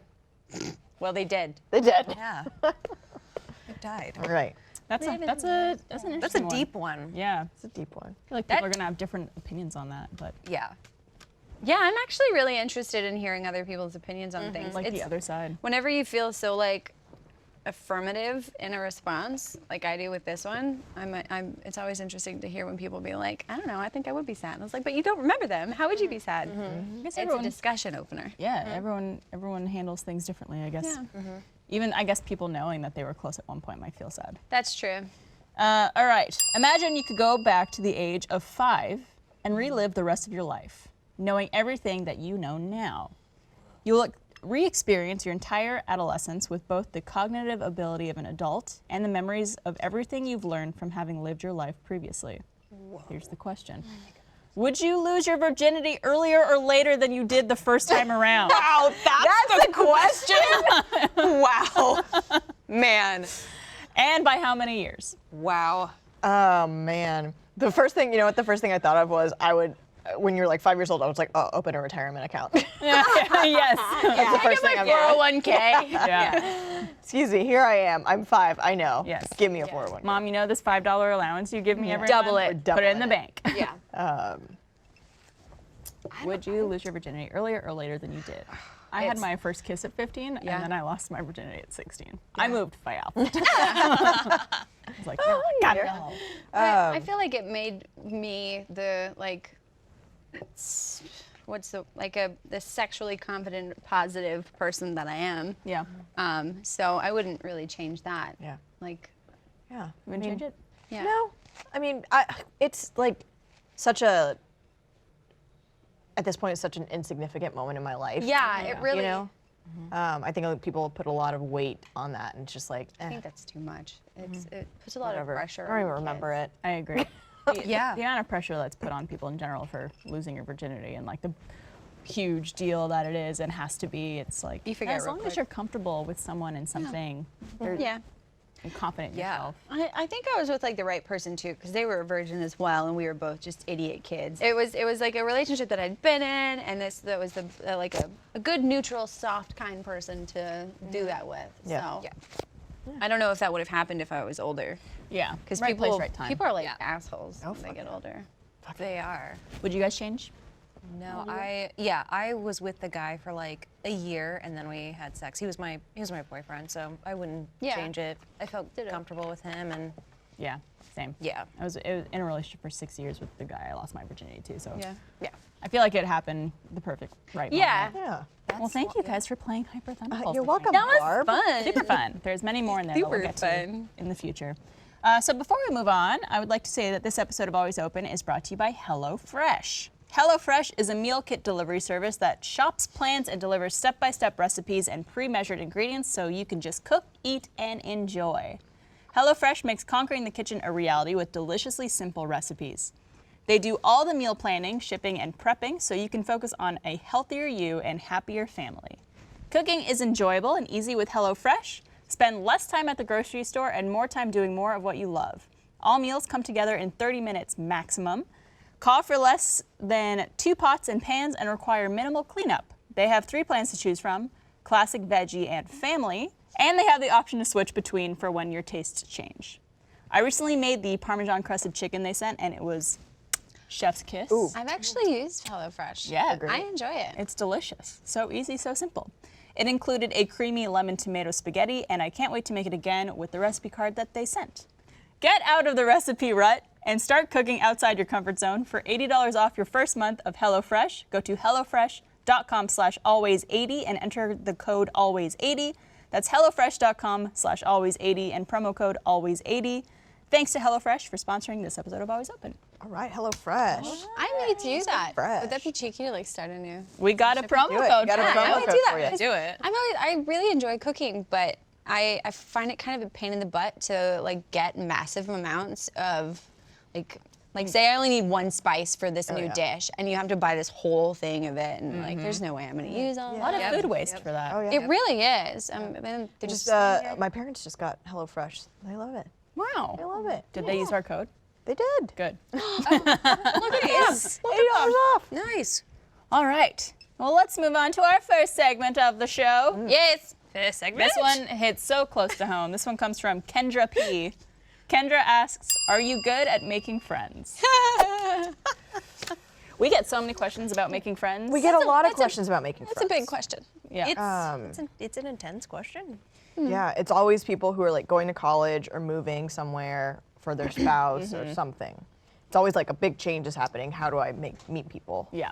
Speaker 5: Well, they did.
Speaker 1: They did.
Speaker 4: Yeah. I died.
Speaker 1: All right.
Speaker 3: That's an
Speaker 4: That's
Speaker 3: interesting
Speaker 4: a deep one.
Speaker 3: Yeah.
Speaker 1: It's a deep one.
Speaker 3: I feel like people are gonna have different opinions on that, but
Speaker 4: Yeah.
Speaker 5: Yeah, I'm actually really interested in hearing other people's opinions on things.
Speaker 3: like the other side.
Speaker 5: Whenever you feel so like affirmative in a response, like I do with this one, it's always interesting to hear when people be like, I don't know, I think I would be sad. And I was like, but you don't remember them. How would you be sad?
Speaker 3: I guess
Speaker 5: It's a
Speaker 3: everyone,
Speaker 5: discussion opener.
Speaker 3: yeah, everyone handles things differently, I guess.
Speaker 5: Yeah.
Speaker 3: Even I guess people knowing that they were close at one point might feel sad.
Speaker 5: That's true.
Speaker 3: All right. Imagine you could go back to the age of 5 and relive the rest of your life, knowing everything that you know now. You'll re-experience your entire adolescence with both the cognitive ability of an adult and the memories of everything you've learned from having lived your life previously. Here's the question. Would you lose your virginity earlier or later than you did the first time around?
Speaker 4: Wow, that's the question? Wow. Man.
Speaker 3: And by how many years?
Speaker 4: Wow.
Speaker 1: Oh man. The first thing I thought of was when you're like 5 years old, I was like, oh, open a retirement account.
Speaker 3: Yes.
Speaker 1: That's the first thing I'm doing.
Speaker 5: 401k.
Speaker 3: Yeah.
Speaker 1: Excuse me, here I am. I'm 5, I know.
Speaker 3: Yes.
Speaker 1: Give me a 401k.
Speaker 3: Mom, you know this $5 allowance you give me every
Speaker 4: Double
Speaker 3: month?
Speaker 4: it.
Speaker 3: Put it in the bank.
Speaker 4: Yeah.
Speaker 3: Would you lose your virginity earlier or later than you did? I had my first kiss at 15, and then I lost my virginity at 16. I moved fast. I was like, no, God, no.
Speaker 5: I feel like it made me the the sexually confident, positive person that I am.
Speaker 3: Yeah.
Speaker 5: So I wouldn't really change that.
Speaker 1: Yeah.
Speaker 5: Like,
Speaker 1: Yeah.
Speaker 3: You want to change it?
Speaker 5: yeah.
Speaker 1: No. I mean, it's like at this point, it's such an insignificant moment in my life.
Speaker 5: Yeah, it really.
Speaker 1: You know? I think people put a lot of weight on that, and it's just like,
Speaker 5: I think that's too much. It puts a lot
Speaker 1: whatever.
Speaker 5: of pressure.
Speaker 1: I don't even
Speaker 5: on
Speaker 1: remember
Speaker 5: kids.
Speaker 1: it.
Speaker 3: I agree.
Speaker 4: Yeah.
Speaker 3: The amount of pressure that's put on people in general for losing your virginity and like the huge deal that it is and has to be, it's like,
Speaker 5: You forget
Speaker 3: as
Speaker 5: real
Speaker 3: long as
Speaker 5: quick.
Speaker 3: you're comfortable with someone and something, they're
Speaker 5: Yeah.
Speaker 3: and confident in
Speaker 4: Yeah.
Speaker 3: yourself.
Speaker 5: I think I was with like the right person too, because they were a virgin as well, and we were both just idiot kids. It was like a relationship that I'd been in, and that was like a good, neutral, soft, kind person to do that with.
Speaker 1: Yeah.
Speaker 5: So
Speaker 4: Yeah.
Speaker 5: I don't know if that would have happened if I was older,
Speaker 3: Yeah.
Speaker 5: because
Speaker 3: right
Speaker 5: people
Speaker 3: place, right time.
Speaker 5: people are like
Speaker 4: Yeah.
Speaker 5: assholes when they get older.
Speaker 4: They are.
Speaker 3: Would you guys change?
Speaker 4: No, I was with the guy for like a year, and then we had sex. He was my boyfriend, so I wouldn't
Speaker 5: Yeah.
Speaker 4: change it. I felt comfortable with him, and
Speaker 3: Yeah. Same.
Speaker 4: yeah.
Speaker 3: I was in a relationship for 6 years with the guy I lost my virginity to, so
Speaker 5: Yeah.
Speaker 4: Yeah.
Speaker 3: I feel like it happened the perfect right
Speaker 5: Yeah.
Speaker 3: moment.
Speaker 1: Yeah.
Speaker 3: Well, thank you guys for playing Hypothetical.
Speaker 1: You're welcome,
Speaker 5: That was
Speaker 1: Barb.
Speaker 5: fun.
Speaker 3: Super fun. There's many more in there that we'll
Speaker 5: Super
Speaker 3: get to
Speaker 5: fun.
Speaker 3: in the future. So before we move on, I would like to say that this episode of Always Open is brought to you by HelloFresh. HelloFresh is a meal kit delivery service that shops, plans, and delivers step-by-step recipes and pre-measured ingredients so you can just cook, eat, and enjoy. HelloFresh makes conquering the kitchen a reality with deliciously simple recipes. They do all the meal planning, shipping, and prepping so you can focus on a healthier you and happier family. Cooking is enjoyable and easy with HelloFresh. Spend less time at the grocery store and more time doing more of what you love. All meals come together in 30 minutes maximum. Call for less than 2 pots and pans and require minimal cleanup. They have 3 plans to choose from: classic, veggie, and family. And they have the option to switch between for when your tastes change. I recently made the Parmesan crusted chicken they sent, and it was chef's kiss.
Speaker 1: Ooh.
Speaker 5: I've actually used HelloFresh.
Speaker 3: Yeah.
Speaker 5: I enjoy it.
Speaker 3: It's delicious. So easy, so simple. It included a creamy lemon tomato spaghetti, and I can't wait to make it again with the recipe card that they sent. Get out of the recipe rut and start cooking outside your comfort zone. For $80 off your first month of HelloFresh, go to hellofresh.com/always80 and enter the code always80. That's hellofresh.com/always80 and promo code always80. Thanks to HelloFresh for sponsoring this episode of Always Open.
Speaker 1: All right, HelloFresh.
Speaker 5: I need to use that.
Speaker 1: fresh.
Speaker 5: Would that be cheeky to like start a new?
Speaker 3: We got a promo
Speaker 1: Do it.
Speaker 3: code.
Speaker 1: Got a
Speaker 3: for it.
Speaker 1: promo
Speaker 5: I might
Speaker 1: code
Speaker 5: do
Speaker 1: for
Speaker 5: that.
Speaker 1: you.
Speaker 4: Do it.
Speaker 5: I really enjoy cooking, but I find it kind of a pain in the butt to like get massive amounts of like say I only need 1 spice for this new
Speaker 1: yeah.
Speaker 5: dish, and you have to buy this whole thing of it, and like there's no way I'm gonna use all
Speaker 3: A lot of
Speaker 5: that.
Speaker 3: food waste for that.
Speaker 1: Oh yeah.
Speaker 5: It really is. And they're
Speaker 1: Just
Speaker 5: just
Speaker 1: my parents just got HelloFresh. They love it.
Speaker 3: Wow.
Speaker 1: They love it.
Speaker 3: Did they use our code?
Speaker 1: They did.
Speaker 3: Good.
Speaker 4: Nice.
Speaker 1: $80 off.
Speaker 4: Nice.
Speaker 3: All right. Well, let's move on to our first segment of the show.
Speaker 5: yes.
Speaker 4: This segment.
Speaker 3: This one hits so close to home. This one comes from Kendra P. Kendra asks, are you good at making friends? We get so many questions about making friends.
Speaker 1: We get a lot of questions about making friends.
Speaker 5: That's a big question.
Speaker 3: Yeah.
Speaker 4: It's an intense question.
Speaker 1: Yeah, it's always people who are like going to college or moving somewhere for their spouse or something. It's always like a big change is happening. How do I meet people?
Speaker 3: Yeah.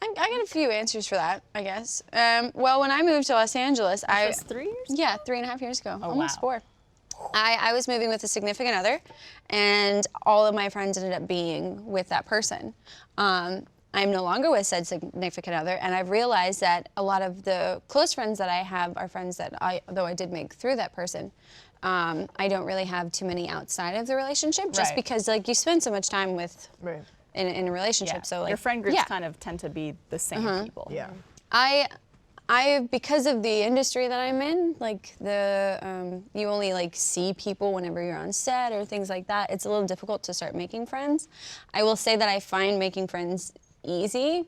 Speaker 5: I got a few answers for that, I guess. Well, when I moved to Los Angeles,
Speaker 3: Just 3 years?
Speaker 5: yeah, 3.5 years ago, almost
Speaker 3: wow.
Speaker 5: 4. I was moving with a significant other, and all of my friends ended up being with that person. I'm no longer with said significant other, and I've realized that a lot of the close friends that I have are friends that though I did make through that person, I don't really have too many outside of the relationship, just because like you spend so much time with in a relationship. So like
Speaker 3: your friend groups kind of tend to be the same people.
Speaker 1: Yeah.
Speaker 5: I because of the industry that I'm in, like you only like see people whenever you're on set or things like that. It's a little difficult to start making friends. I will say that I find making friends easy,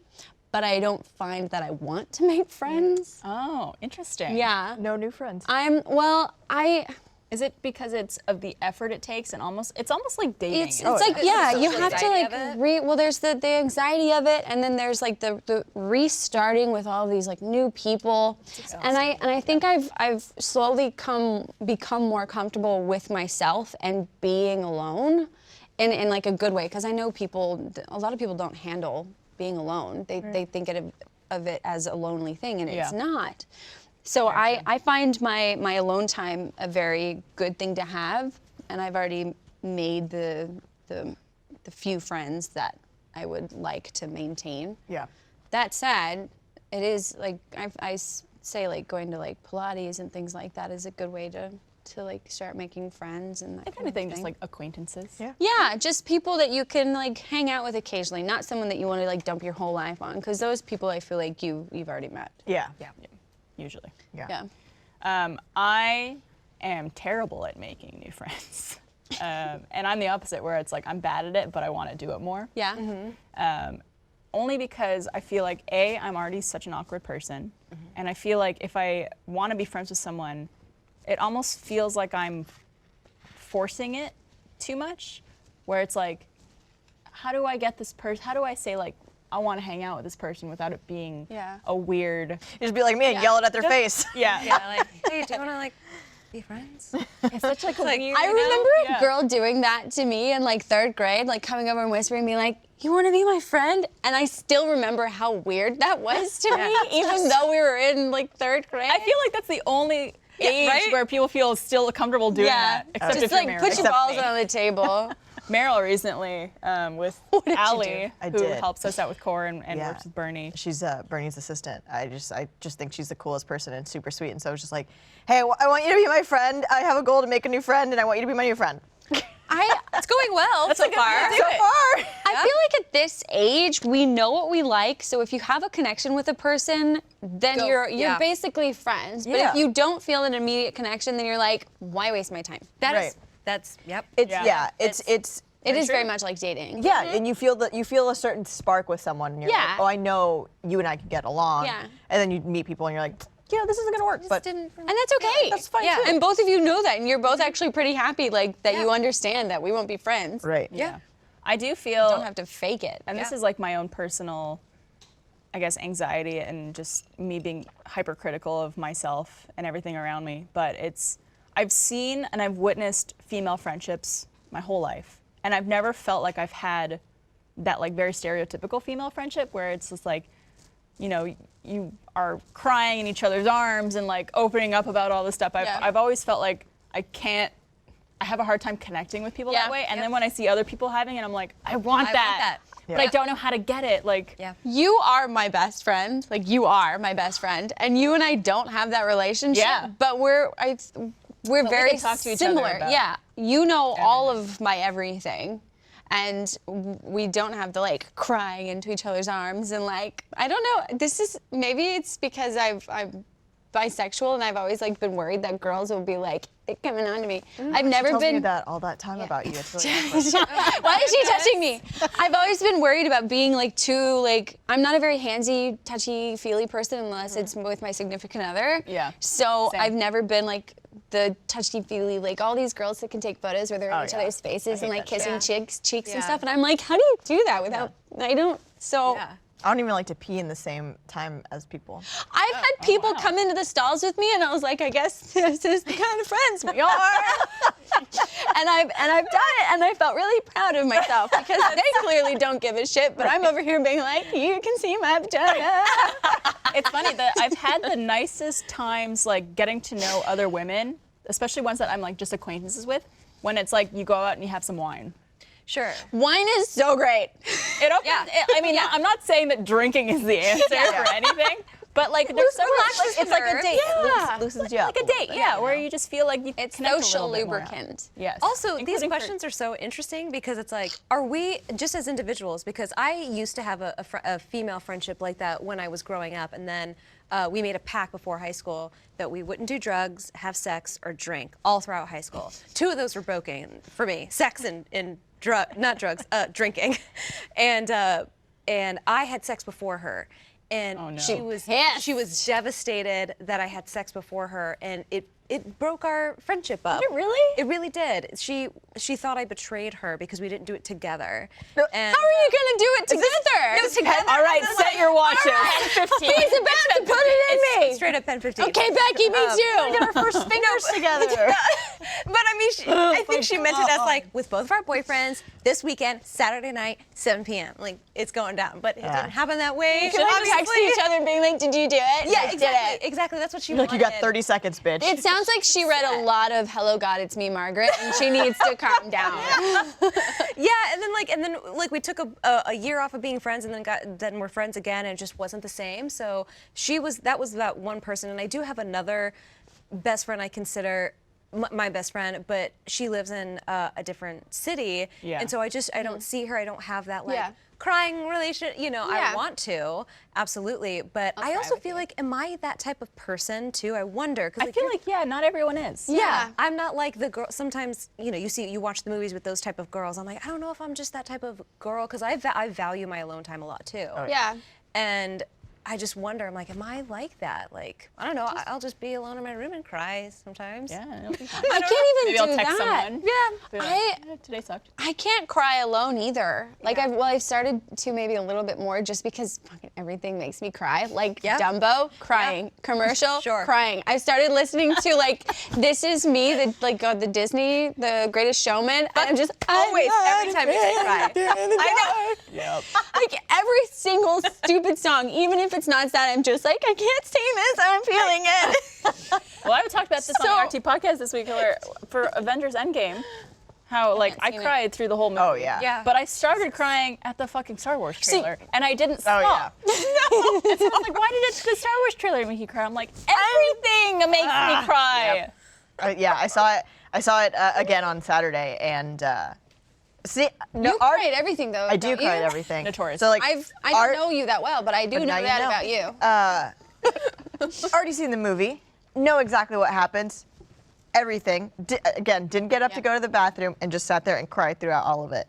Speaker 5: but I don't find that I want to make friends.
Speaker 3: Oh, interesting.
Speaker 5: Yeah.
Speaker 1: No new friends.
Speaker 3: Is it because it's of the effort it takes and it's almost like dating?
Speaker 5: It's like, yeah, you have to like, well, there's the anxiety of it, and then there's like the restarting with all these like new people. And I think I've slowly become more comfortable with myself and being alone in like a good way, because I know a lot of people don't handle being alone. They think of it as a lonely thing, and it's not. So I find my alone time a very good thing to have, and I've already made the few friends that I would like to maintain.
Speaker 1: Yeah.
Speaker 5: That said, it is like I say like going to like Pilates and things like that is a good way to like start making friends and that
Speaker 3: kind of thing, just like acquaintances.
Speaker 1: Yeah.
Speaker 5: Yeah, just people that you can like hang out with occasionally, not someone that you want to like dump your whole life on, because those people I feel like you've already met.
Speaker 1: Yeah.
Speaker 3: Usually.
Speaker 1: Yeah.
Speaker 3: I am terrible at making new friends. And I'm the opposite, where it's like I'm bad at it, but I want to do it more.
Speaker 5: Yeah.
Speaker 3: Only because I feel like, A, I'm already such an awkward person. And I feel like if I want to be friends with someone, it almost feels like I'm forcing it too much, where it's like, how do I get this person? How do I say like, I want to hang out with this person without it being a weird.
Speaker 1: You just be like me and yell it at their face.
Speaker 3: Yeah.
Speaker 4: Like, hey, do you want to like be friends?
Speaker 3: It's such like a weird.
Speaker 5: I remember a girl doing that to me in like 3rd grade, like coming over and whispering, being like, "You want to be my friend?" And I still remember how weird that was to me, even though we were in like 3rd grade.
Speaker 3: I feel like that's the only age where people feel still comfortable doing that. Except
Speaker 5: just
Speaker 3: if you're
Speaker 5: like
Speaker 3: married.
Speaker 5: put your
Speaker 1: Except
Speaker 5: balls
Speaker 1: me.
Speaker 5: on the table.
Speaker 3: Meryl recently with Allie,
Speaker 1: I
Speaker 3: who
Speaker 1: did.
Speaker 3: helps us out with Core and
Speaker 1: Yeah.
Speaker 3: works with Bernie.
Speaker 1: She's Bernie's assistant. I just think she's the coolest person and super sweet. And so I was just like, hey, I want you to be my friend. I have a goal to make a new friend, and I want you to be my new friend.
Speaker 4: It's going well so far.
Speaker 5: I feel like at this age, we know what we like. So if you have a connection with a person, then you're basically friends. But
Speaker 1: Yeah.
Speaker 5: if you don't feel an immediate connection, then you're like, why waste my time?
Speaker 4: Yep.
Speaker 5: It is very much like dating.
Speaker 1: Yeah, and you feel a certain spark with someone, and you're
Speaker 5: Yeah.
Speaker 1: like, oh, I know you and I can get along.
Speaker 5: Yeah.
Speaker 1: And then you meet people, and you're like, yeah, this isn't gonna work. But
Speaker 5: And that's okay.
Speaker 1: that's fine too.
Speaker 5: And both of you know that, and you're both actually pretty happy, like that you understand that we won't be friends.
Speaker 1: right.
Speaker 3: Yeah. I do feel.
Speaker 5: Don't have to fake it.
Speaker 3: And this is like my own personal, I guess, anxiety and just me being hypercritical of myself and everything around me. But I've seen and I've witnessed female friendships my whole life. And I've never felt like I've had that like very stereotypical female friendship where it's just like, you know, you are crying in each other's arms and like opening up about all this stuff. I've always felt like I have a hard time connecting with people that way. And then when I see other people having it, I'm like, I want that. But I don't know how to get it. Like,
Speaker 5: You are my best friend. Like, you are my best friend. And you and I don't have that relationship.
Speaker 3: Yeah.
Speaker 5: But we're very
Speaker 3: can talk to each other
Speaker 5: similar.
Speaker 3: about
Speaker 5: Yeah. You know all of my everything. And we don't have to like crying into each other's arms and like, I don't know. Maybe it's because I'm bisexual and I've always like been worried that girls will be like coming on to me. I've never
Speaker 1: She tells me
Speaker 5: been.
Speaker 1: that all that time about you. It's really awkward.
Speaker 5: Why is she touching me? I've always been worried about being like too like, I'm not a very handsy, touchy, feely person unless it's with my significant other.
Speaker 3: Yeah.
Speaker 5: So
Speaker 3: Same.
Speaker 5: I've never been like the touchy feely, like all these girls that can take photos where they're in each other's faces and like kissing cheeks and stuff. And I'm like, how do you do that without, I don't, so.
Speaker 4: Yeah.
Speaker 1: I don't even like to pee in the same time as people.
Speaker 5: I've had people come into the stalls with me, and I was like, I guess this is the kind of friends we are. and I've done it, and I felt really proud of myself because they clearly don't give a shit, but I'm over here being like, you can see my vagina.
Speaker 3: it's funny that I've had the nicest times like getting to know other women, especially ones that I'm like just acquaintances with, when it's like you go out and you have some wine.
Speaker 4: Sure.
Speaker 5: Wine is so great.
Speaker 3: It opens. I mean, I'm not saying that drinking is the answer for anything, but like there's so much.
Speaker 1: It's like a date.
Speaker 5: Yeah.
Speaker 1: It loosens you up.
Speaker 3: Like a date, where you just feel like you
Speaker 5: It's
Speaker 3: connect a
Speaker 5: social
Speaker 3: little bit more.
Speaker 5: lubricant.
Speaker 3: Yes.
Speaker 4: Also, these
Speaker 3: Including for-
Speaker 4: questions are so interesting because it's like, are we, just as individuals, because I used to have a female friendship like that when I was growing up, and then we made a pact before high school that we wouldn't do drugs, have sex, or drink all throughout high school. 2 of those were broken for me, sex and not drugs, drinking. And I had sex before her. And
Speaker 3: Oh, no.
Speaker 4: she was devastated that I had sex before her, and it broke our friendship up.
Speaker 3: Did it really?
Speaker 4: It really did. She thought I betrayed her because we didn't do it together.
Speaker 5: How are you gonna do it together?
Speaker 4: together?
Speaker 3: All right, set your watches. 15.
Speaker 5: He's about to put it in me.
Speaker 4: Straight up pen 15.
Speaker 5: Okay, Becky, me too.
Speaker 1: Get our first fingers together.
Speaker 4: But I mean, I think she meant it as like with both of our boyfriends this weekend, Saturday night, 7 p.m. Like it's going down, but it didn't happen that way.
Speaker 5: Should we text each other being like, did you do it?
Speaker 4: Yeah,
Speaker 5: I
Speaker 4: exactly.
Speaker 5: did it.
Speaker 4: Exactly. That's what she
Speaker 1: Like,
Speaker 4: wanted.
Speaker 1: you got 30 seconds, bitch.
Speaker 5: It sounds like she read a lot of Hello God, It's Me, Margaret, and she needs to calm down.
Speaker 4: Yeah, and then we took a year off of being friends, and then we're friends again, and it just wasn't the same. So that was that one person, and I do have another best friend I consider my best friend, but she lives in a different city, and so I don't see her. I don't have that crying relation. I want to absolutely, but I also feel like, am I that type of person too? I wonder because
Speaker 3: I feel like not everyone is.
Speaker 4: Yeah, I'm not like the girl. Sometimes you watch the movies with those type of girls. I'm like, I don't know if I'm just that type of girl because I value my alone time a lot too.
Speaker 5: Yeah.
Speaker 4: And I just wonder, I'm like, am I like that? Like, I don't know, I'll just be alone in my room and cry sometimes.
Speaker 3: Yeah, it'll be fine.
Speaker 5: I can't
Speaker 3: Maybe
Speaker 5: even
Speaker 3: I'll
Speaker 5: do
Speaker 3: text
Speaker 5: that.
Speaker 3: someone.
Speaker 4: Yeah.
Speaker 3: Be like, today sucked.
Speaker 5: I can't cry alone either. Like I've started to maybe a little bit more just because fucking everything makes me cry. Like Dumbo, crying. Commercial, crying. I started listening to like This Is Me, the Disney, The Greatest Showman. And I'm just
Speaker 4: Always, every time you say cry.
Speaker 5: I know.
Speaker 3: Yep.
Speaker 5: Like every single stupid song, even if it's not sad, I'm just like, I can't sing this, I'm feeling it.
Speaker 3: Well, I talked about this on the RT podcast this week for Avengers Endgame. How like I cried through the whole movie.
Speaker 1: Oh, yeah.
Speaker 4: Yeah.
Speaker 3: But I started crying at the fucking Star Wars trailer, and I didn't stop.
Speaker 1: Oh, yeah.
Speaker 3: No. And so I'm like, why did the Star Wars trailer make you cry? I'm like, everything makes me cry.
Speaker 1: Yep. Yeah, I saw it again on Saturday, and
Speaker 5: You cry at everything though.
Speaker 1: I do
Speaker 5: don't
Speaker 1: cry at
Speaker 5: you?
Speaker 1: everything.
Speaker 3: Notorious.
Speaker 1: So like,
Speaker 5: I don't know you that well, but I do know
Speaker 1: now you
Speaker 5: that
Speaker 1: know.
Speaker 5: about you.
Speaker 1: already seen the movie, know exactly what happens, everything. Again, didn't get up to go to the bathroom and just sat there and cried throughout all of it.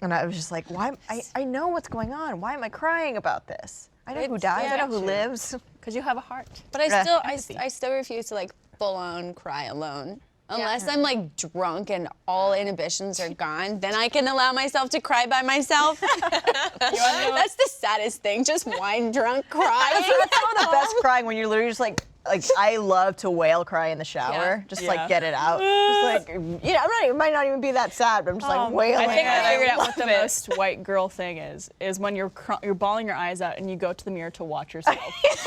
Speaker 1: And I was just like, why? I know what's going on. Why am I crying about this? I know who dies. I know who lives.
Speaker 3: Because you have a heart.
Speaker 5: But I still refuse to like full on cry alone. Unless I'm like drunk and all inhibitions are gone, then I can allow myself to cry by myself. That's the saddest thing, just wine drunk crying.
Speaker 1: That's some of the best crying when you're literally just like I love to wail cry in the shower, just like get it out. Just like it might not even be that sad, but I'm just like wailing.
Speaker 3: I think I figured out what the most white girl thing is when you're bawling your eyes out and you go to the mirror to watch yourself.
Speaker 4: Yes!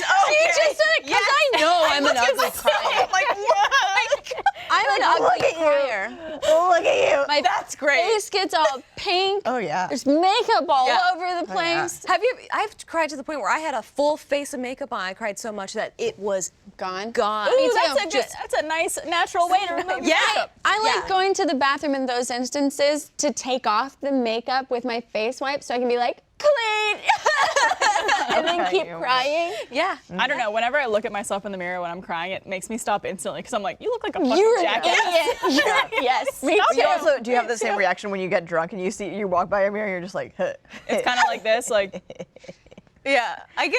Speaker 4: Oh,
Speaker 5: You just said it because I know I'm an ugly crier.
Speaker 1: Like what?
Speaker 5: I'm an ugly crier.
Speaker 1: Look at you.
Speaker 5: My
Speaker 4: That's great.
Speaker 5: face gets all pink.
Speaker 1: Oh yeah.
Speaker 5: There's makeup all
Speaker 4: Yeah.
Speaker 5: over the place.
Speaker 4: I've cried to the point where I had a full face of makeup on. I cried so much that it was
Speaker 5: Gone.
Speaker 4: gone.
Speaker 5: Me
Speaker 3: Ooh,
Speaker 5: too.
Speaker 3: that's a nice natural way to remove makeup.
Speaker 5: I like going to the bathroom in those instances to take off the makeup with my face wipe so I can be like, clean! and then keep crying.
Speaker 4: Yeah.
Speaker 3: I don't know. Whenever I look at myself in the mirror when I'm crying, it makes me stop instantly because I'm like, you look like a fucking
Speaker 5: You're an
Speaker 3: jackass.
Speaker 5: idiot. Yes, me
Speaker 1: Do
Speaker 5: too.
Speaker 1: you also do you have the same reaction when you get drunk and you walk by a mirror and you're just like,
Speaker 3: It's kind of like this, like.
Speaker 4: Yeah. I'll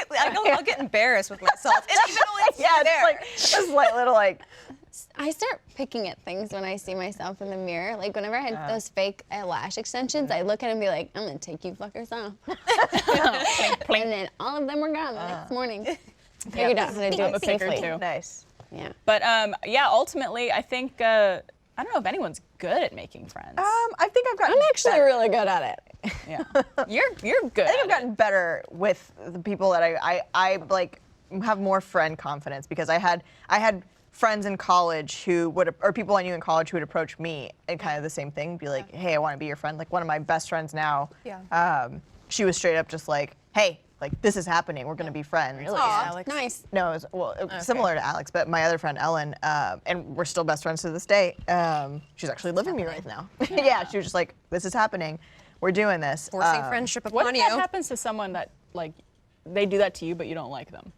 Speaker 4: get embarrassed with myself. And even though it's
Speaker 1: yeah,
Speaker 4: there.
Speaker 1: it's like a slight little like.
Speaker 5: I start picking at things when I see myself in the mirror. Like whenever I had those fake lash extensions, I look at them and be like, I'm gonna take you fuckers off. And then all of them were gone the next morning. Figured out how to do
Speaker 3: I'm a
Speaker 5: it
Speaker 3: picker
Speaker 5: safely.
Speaker 3: too.
Speaker 1: Nice.
Speaker 5: Yeah.
Speaker 3: But ultimately, I think I don't know if anyone's good at making friends.
Speaker 1: I think I've gotten.
Speaker 5: I'm actually really good at it.
Speaker 3: Yeah, you're good.
Speaker 1: I think I've gotten better with the people that I like have more friend confidence because I had friends in college who would, or people I knew in college who would approach me and kind of the same thing, be like, hey, I want to be your friend. Like one of my best friends now, she was straight up just like, hey, like this is happening. We're going to be friends.
Speaker 4: Really?
Speaker 5: Aw,
Speaker 4: Alex?
Speaker 5: nice.
Speaker 1: No, it was similar to Alex, but my other friend Ellen, and we're still best friends to this day. She's actually living me right now. Yeah, she was just like, this is happening. We're doing this.
Speaker 4: Forcing friendship
Speaker 3: What
Speaker 4: upon
Speaker 3: if
Speaker 4: you.
Speaker 3: that happens to someone that like they do that to you, but you don't like them?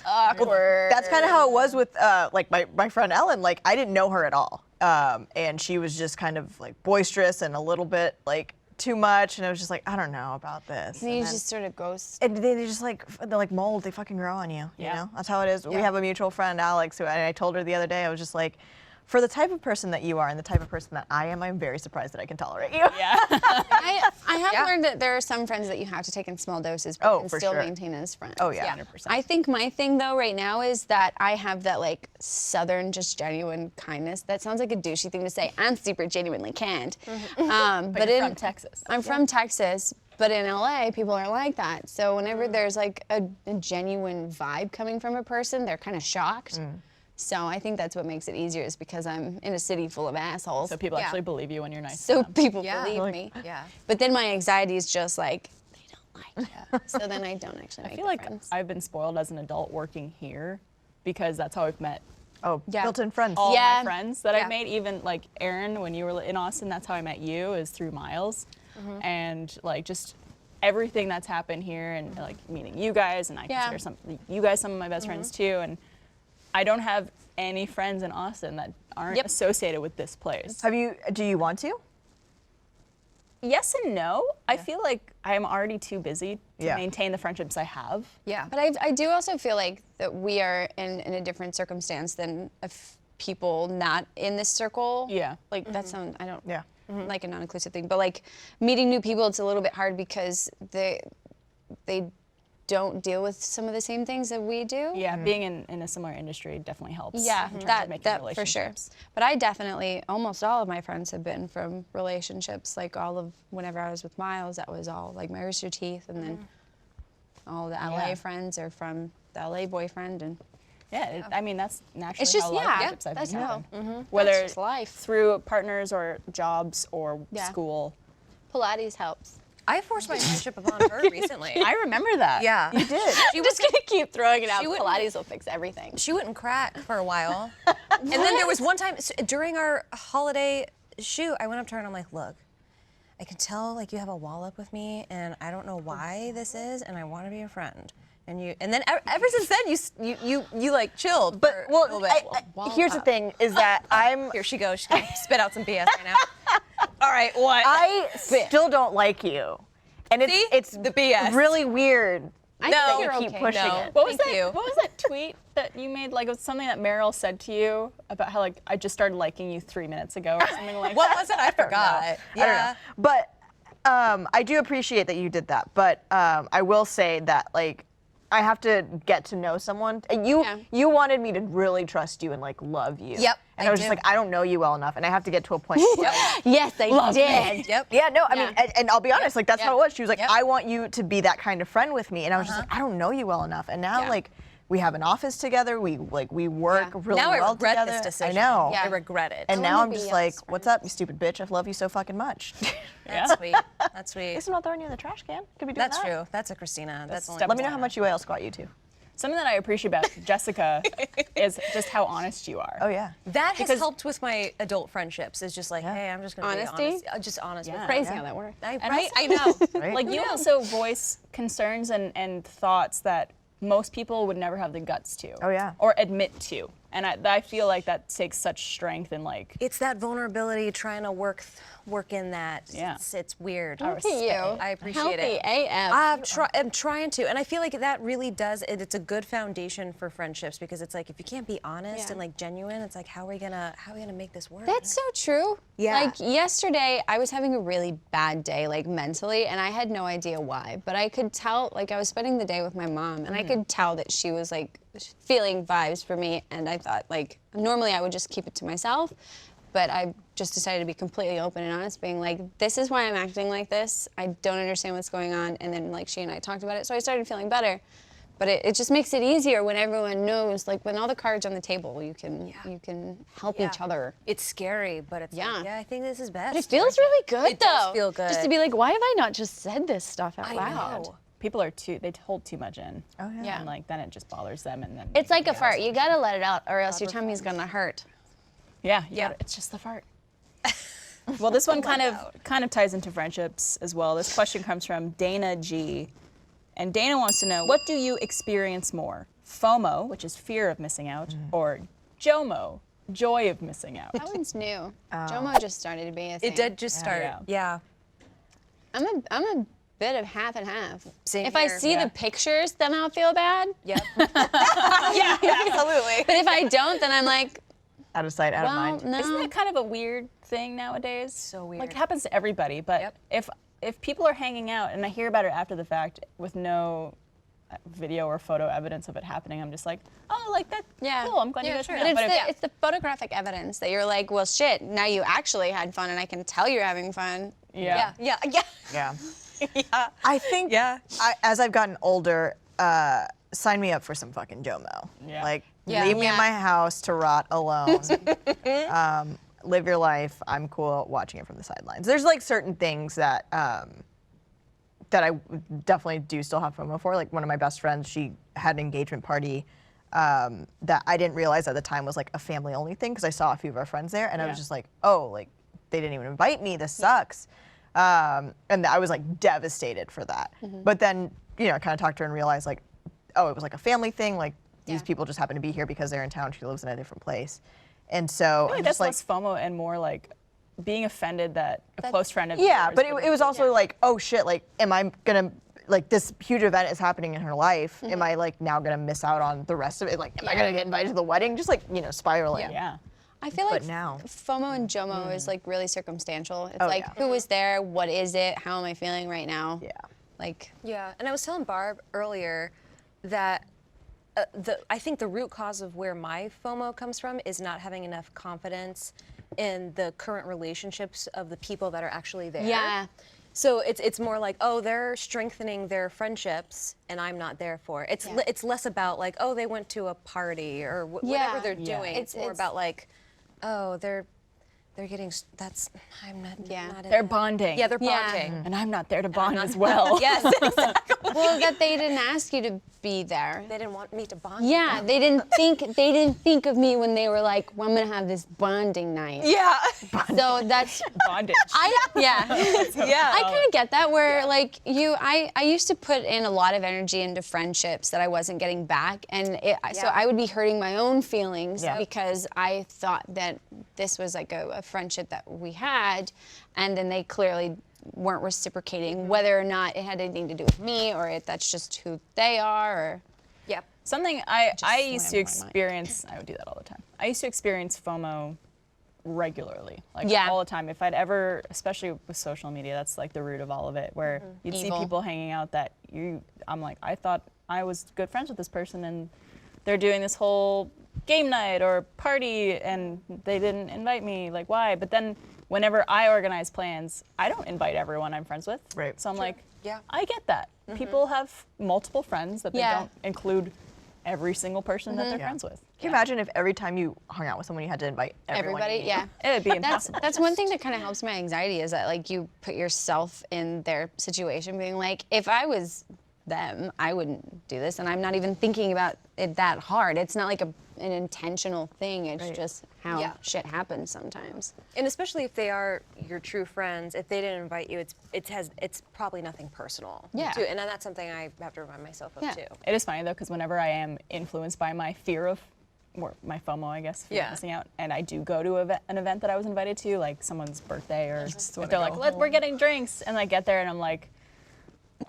Speaker 5: Awkward.
Speaker 1: That's kind of how it was with like my friend Ellen. Like I didn't know her at all, and she was just kind of like boisterous and a little bit like too much, and I was just like, I don't know about this.
Speaker 5: And you
Speaker 1: And then-
Speaker 5: just sort of ghost.
Speaker 1: and they just like they're like mold. They fucking grow on you. You
Speaker 3: Yeah.
Speaker 1: know, that's how it is. We have a mutual friend, Alex, who and I told her the other day. I was just like, for the type of person that you are and the type of person that I am, I'm very surprised that I can tolerate you.
Speaker 3: Yeah.
Speaker 5: I have learned that there are some friends that you have to take in small doses, but can
Speaker 1: for
Speaker 5: still
Speaker 1: sure.
Speaker 5: maintain as friends.
Speaker 1: Oh yeah.
Speaker 3: 100%.
Speaker 5: I think my thing though right now is that I have that like Southern, just genuine kindness. That sounds like a douchey thing to say. I'm super genuinely kind. But
Speaker 3: you're
Speaker 5: in
Speaker 3: from Texas.
Speaker 5: I'm from Texas, but in LA, people are like that. So whenever there's like a genuine vibe coming from a person, they're kind of shocked. So I think that's what makes it easier, is because I'm in a city full of assholes.
Speaker 3: So people actually believe you when you're nice.
Speaker 5: So
Speaker 3: to them.
Speaker 5: people
Speaker 4: Yeah.
Speaker 5: believe me.
Speaker 4: Yeah.
Speaker 5: But then my anxiety is just like, they don't like you. So then I don't actually make
Speaker 3: I feel like
Speaker 5: friends.
Speaker 3: I've been spoiled as an adult working here because that's how I've met
Speaker 1: Oh,
Speaker 5: Yeah.
Speaker 1: built-in friends.
Speaker 3: all
Speaker 5: Yeah.
Speaker 3: my friends that
Speaker 4: Yeah.
Speaker 3: I've made. Even like Erin, when you were in Austin, that's how I met you, is through Miles. And like just everything that's happened here, and like meeting you guys, and I
Speaker 5: Yeah.
Speaker 3: consider you guys some of my best friends too. And I don't have any friends in Austin that aren't
Speaker 5: Yep.
Speaker 3: associated with this place.
Speaker 1: Do you want to?
Speaker 3: Yes and no. I feel like I am already too busy to
Speaker 1: Yeah.
Speaker 3: maintain the friendships I have.
Speaker 4: Yeah.
Speaker 5: But I do also feel like that we are in a different circumstance than people not in this circle.
Speaker 3: Yeah.
Speaker 5: Like that sounds, I don't
Speaker 1: Yeah.
Speaker 5: like a non-inclusive thing, but like meeting new people, it's a little bit hard because they don't deal with some of the same things that we do.
Speaker 3: Yeah, being in a similar industry definitely helps.
Speaker 5: Yeah,
Speaker 3: in terms of
Speaker 5: that
Speaker 3: making
Speaker 5: for sure.
Speaker 3: relationships.
Speaker 5: But I definitely, almost all of my friends have been from relationships. Like all of, whenever I was with Miles, that was all like my Rooster Teeth, and then all the LA
Speaker 3: Yeah.
Speaker 5: friends are from the LA boyfriend, and
Speaker 3: Yeah, I mean that's naturally
Speaker 5: it's just
Speaker 3: how a lot of
Speaker 5: yeah,
Speaker 3: friendships I've
Speaker 5: that's
Speaker 3: been
Speaker 5: how.
Speaker 3: happen. Whether
Speaker 5: That's just life.
Speaker 3: through partners or jobs or
Speaker 5: Yeah.
Speaker 3: school.
Speaker 5: Pilates helps.
Speaker 4: I forced my friendship upon her recently.
Speaker 3: I remember that.
Speaker 4: Yeah.
Speaker 1: You did.
Speaker 4: She
Speaker 5: Just gonna keep throwing it out.
Speaker 4: she wouldn't-
Speaker 5: Pilates will fix everything.
Speaker 4: She wouldn't crack for a while. And then there was one time during our holiday shoot, I went up to her and I'm like, look, I can tell like you have a wall up with me and I don't know why this is and I want to be your friend. And then ever since then you like chilled
Speaker 1: But
Speaker 4: for a
Speaker 1: well,
Speaker 4: little bit.
Speaker 1: here's the thing: is that
Speaker 4: Here she goes. She's gonna spit out some BS right now. All right, what?
Speaker 1: I still don't like you, and
Speaker 4: See?
Speaker 1: it's
Speaker 4: The BS.
Speaker 1: really weird
Speaker 5: I
Speaker 1: that
Speaker 5: think
Speaker 1: you
Speaker 5: you're
Speaker 1: keep
Speaker 5: okay.
Speaker 1: pushing
Speaker 4: No.
Speaker 1: it.
Speaker 3: What was
Speaker 4: Thank
Speaker 3: that?
Speaker 4: you.
Speaker 3: What was that tweet that you made? Like it was something that Meryl said to you about how like I just started liking you 3 minutes ago or something like
Speaker 4: What
Speaker 3: that.
Speaker 4: was it? I forgot.
Speaker 1: I don't know. But I do appreciate that you did that. But I will say that like I have to get to know someone. And you wanted me to really trust you and like love you.
Speaker 4: Yep,
Speaker 1: And
Speaker 4: I
Speaker 1: I was just
Speaker 4: do.
Speaker 1: like, I don't know you well enough, and I have to get to a point. Where,
Speaker 5: Yes, I did.
Speaker 4: Yep.
Speaker 1: yeah, no, I mean, and I'll be honest, like that's how it was. She was like,
Speaker 4: Yep.
Speaker 1: I want you to be that kind of friend with me, and I was just like, I don't know you well enough. And now
Speaker 5: Yeah.
Speaker 1: like we have an office together. We work really
Speaker 4: Now I
Speaker 1: well
Speaker 4: regret
Speaker 1: together.
Speaker 4: this decision.
Speaker 1: I know.
Speaker 5: Yeah.
Speaker 4: I regret it.
Speaker 1: And now
Speaker 5: wanna
Speaker 1: I'm
Speaker 5: be
Speaker 1: just
Speaker 5: y'all's
Speaker 1: like, what's up, you stupid bitch? I love you so fucking much.
Speaker 4: That's sweet. That's sweet.
Speaker 1: At least I'm not throwing you in the trash can. Could be doing
Speaker 4: That's
Speaker 1: that.
Speaker 4: true. That's a Christina. That's only
Speaker 3: step
Speaker 1: Let me know how much you weigh. I'll squat you too.
Speaker 3: Something that I appreciate about Jessica is just how honest you are.
Speaker 1: Oh yeah.
Speaker 4: That has
Speaker 3: Because-
Speaker 4: helped with my adult friendships. Is just like, hey, I'm just gonna
Speaker 5: Honesty?
Speaker 4: be honest. Just honest
Speaker 3: Yeah.
Speaker 4: with
Speaker 5: Crazy
Speaker 4: you.
Speaker 5: how that works.
Speaker 4: Right? I know.
Speaker 1: Right?
Speaker 3: Like you also voice concerns and thoughts that most people would never have the guts to.
Speaker 1: Oh, yeah.
Speaker 3: Or admit to. And I feel like that takes such strength and like.
Speaker 4: It's that vulnerability trying to work in that.
Speaker 3: Yeah.
Speaker 4: It's weird.
Speaker 5: Look at you.
Speaker 4: I appreciate
Speaker 5: Healthy
Speaker 4: it.
Speaker 5: AF.
Speaker 4: I'm trying to, and I feel like that really does. It's a good foundation for friendships because it's like if you can't be honest
Speaker 5: Yeah.
Speaker 4: and like genuine, it's like how are we gonna make this work?
Speaker 5: That's so true.
Speaker 4: Yeah.
Speaker 5: Like yesterday, I was having a really bad day, like mentally, and I had no idea why. But I could tell, like I was spending the day with my mom, and I could tell that she was like feeling vibes for me. And I thought, like, normally I would just keep it to myself, but I just decided to be completely open and honest, being like, this is why I'm acting like this. I don't understand what's going on. And then like she and I talked about it, so I started feeling better. But it just makes it easier when everyone knows, like when all the cards on the table, you can help each other.
Speaker 4: It's scary, but it's like, I think this is best.
Speaker 5: But it feels really good
Speaker 4: It
Speaker 5: though.
Speaker 4: does feel good.
Speaker 5: Just to be like, why have I not just said this stuff out
Speaker 4: I
Speaker 5: loud?
Speaker 4: know.
Speaker 3: People are they hold too much in.
Speaker 1: Oh yeah.
Speaker 5: Yeah.
Speaker 3: And like then it just bothers them and then
Speaker 5: It's like a fart. You gotta let it out, or else your tummy's gonna hurt.
Speaker 3: Yeah, it's just the fart. Well, this one kind of ties into friendships as well. This question comes from Dana G. And Dana wants to know, what do you experience more? FOMO, which is fear of missing out, or JOMO, joy of missing out?
Speaker 5: That one's new. JOMO just started to be a thing.
Speaker 4: It did just start. Yeah.
Speaker 5: I'm a bit of half and half.
Speaker 4: Same
Speaker 5: if I
Speaker 4: here.
Speaker 5: see the pictures, then I'll feel bad.
Speaker 4: Yep.
Speaker 5: Yeah,
Speaker 4: Absolutely.
Speaker 5: But if I don't, then I'm like,
Speaker 1: Out of sight, out of
Speaker 5: well,
Speaker 1: mind.
Speaker 5: no.
Speaker 3: Isn't that kind of a weird thing nowadays?
Speaker 4: So weird.
Speaker 3: Like it happens to everybody, but if people are hanging out and I hear about it after the fact with no video or photo evidence of it happening, I'm just like, oh, like that.
Speaker 5: Yeah.
Speaker 3: Cool. I'm glad you
Speaker 4: Yeah,
Speaker 3: guys
Speaker 4: sure.
Speaker 3: hung
Speaker 5: But
Speaker 3: out.
Speaker 5: it's the photographic evidence that you're like, well, shit, now you actually had fun and I can tell you're having fun.
Speaker 3: yeah.
Speaker 4: Yeah.
Speaker 1: Yeah. I think as I've gotten older, sign me up for some fucking JOMO.
Speaker 3: Yeah.
Speaker 1: Like,
Speaker 5: Yeah.
Speaker 1: leave me in
Speaker 5: Yeah.
Speaker 1: my house to rot alone. Live your life. I'm cool watching it from the sidelines. There's like certain things that that I definitely do still have FOMO for. Like one of my best friends, she had an engagement party that I didn't realize at the time was like a family only thing because I saw a few of our friends there and I was just like, oh, like they didn't even invite me. This sucks. And I was like devastated for that. But then, you know, I kind of talked to her and realized like, oh, it was like a family thing. Like these people just happen to be here because they're in town. She lives in a different place. And so
Speaker 3: I feel like
Speaker 1: I'm
Speaker 3: that's
Speaker 1: just like,
Speaker 3: less FOMO and more like being offended that a close friend of
Speaker 1: yeah,
Speaker 3: yours
Speaker 1: but it was also like, oh shit, like, am I gonna, like this huge event is happening in her life. Am I like now gonna miss out on the rest of it? Like, am I gonna get invited to the wedding? Just like, you know, spiraling.
Speaker 3: yeah.
Speaker 5: I feel like
Speaker 1: But now-
Speaker 5: FOMO and JOMO is like really circumstantial. It's
Speaker 1: Oh,
Speaker 5: like,
Speaker 1: yeah.
Speaker 5: who was there? What is it? How am I feeling right now?
Speaker 1: Yeah.
Speaker 5: Like,
Speaker 4: Yeah, and I was telling Barb earlier that I think the root cause of where my FOMO comes from is not having enough confidence in the current relationships of the people that are actually there.
Speaker 5: yeah.
Speaker 4: So it's more like, oh, they're strengthening their friendships, and I'm not there for it. It's less about like, oh, they went to a party or whatever
Speaker 5: Yeah.
Speaker 4: they're
Speaker 3: Yeah.
Speaker 4: doing. It's more about like, oh, they're getting I'm not.
Speaker 5: Yeah.
Speaker 4: Not in
Speaker 3: They're
Speaker 4: that.
Speaker 3: bonding.
Speaker 4: Yeah, they're
Speaker 5: Yeah.
Speaker 4: bonding.
Speaker 3: And I'm not there to bond as well.
Speaker 4: Yes, exactly.
Speaker 5: Well, that they didn't ask you to be there.
Speaker 4: They didn't want me to bond. with
Speaker 5: Yeah,
Speaker 4: them.
Speaker 5: they didn't think of me when they were like, well, I'm gonna have this bonding night.
Speaker 4: Yeah.
Speaker 5: So that's
Speaker 3: Bondage.
Speaker 5: I
Speaker 4: Yeah.
Speaker 5: kind of get that where like I used to put in a lot of energy into friendships that I wasn't getting back, and so I would be hurting my own feelings because I thought that this was like a friendship that we had, and then they clearly weren't reciprocating, whether or not it had anything to do with me or that's just who they are. Or
Speaker 4: Yep.
Speaker 3: Something I used to
Speaker 5: slammed my mind.
Speaker 3: experience, I would do that all the time. I used to experience FOMO regularly, like
Speaker 5: Yeah.
Speaker 3: all the time. If I'd ever, especially with social media, that's like the root of all of it, where you'd see
Speaker 5: Evil.
Speaker 3: people hanging out that I'm like, I thought I was good friends with this person and they're doing this whole game night or party and they didn't invite me, like why? But then whenever I organize plans, I don't invite everyone I'm friends with.
Speaker 1: Right.
Speaker 3: So I'm like,
Speaker 4: Yeah.
Speaker 3: I get that. People have multiple friends that they
Speaker 5: Yeah.
Speaker 3: don't include every single person that they're friends with.
Speaker 1: Can you imagine if every time you hung out with someone, you had to invite everyone?
Speaker 5: everybody,
Speaker 1: you knew?
Speaker 5: yeah.
Speaker 3: It would be
Speaker 5: That's
Speaker 3: impossible.
Speaker 5: one thing that kind of helps my anxiety is that like you put yourself in their situation, being like, if I was them, I wouldn't do this, and I'm not even thinking about it that hard. It's not like an intentional thing. It's just how shit happens sometimes.
Speaker 4: And especially if they are your true friends, if they didn't invite you, it's probably nothing personal.
Speaker 5: Yeah.
Speaker 4: Too. And that's something I have to remind myself of
Speaker 5: Yeah.
Speaker 4: too.
Speaker 3: It is funny though, because whenever I am influenced by my fear of, or my FOMO, I guess, fear of missing out, and I do go to an event that I was invited to, like someone's birthday, or if they're like, we're getting drinks, and I get there and I'm like,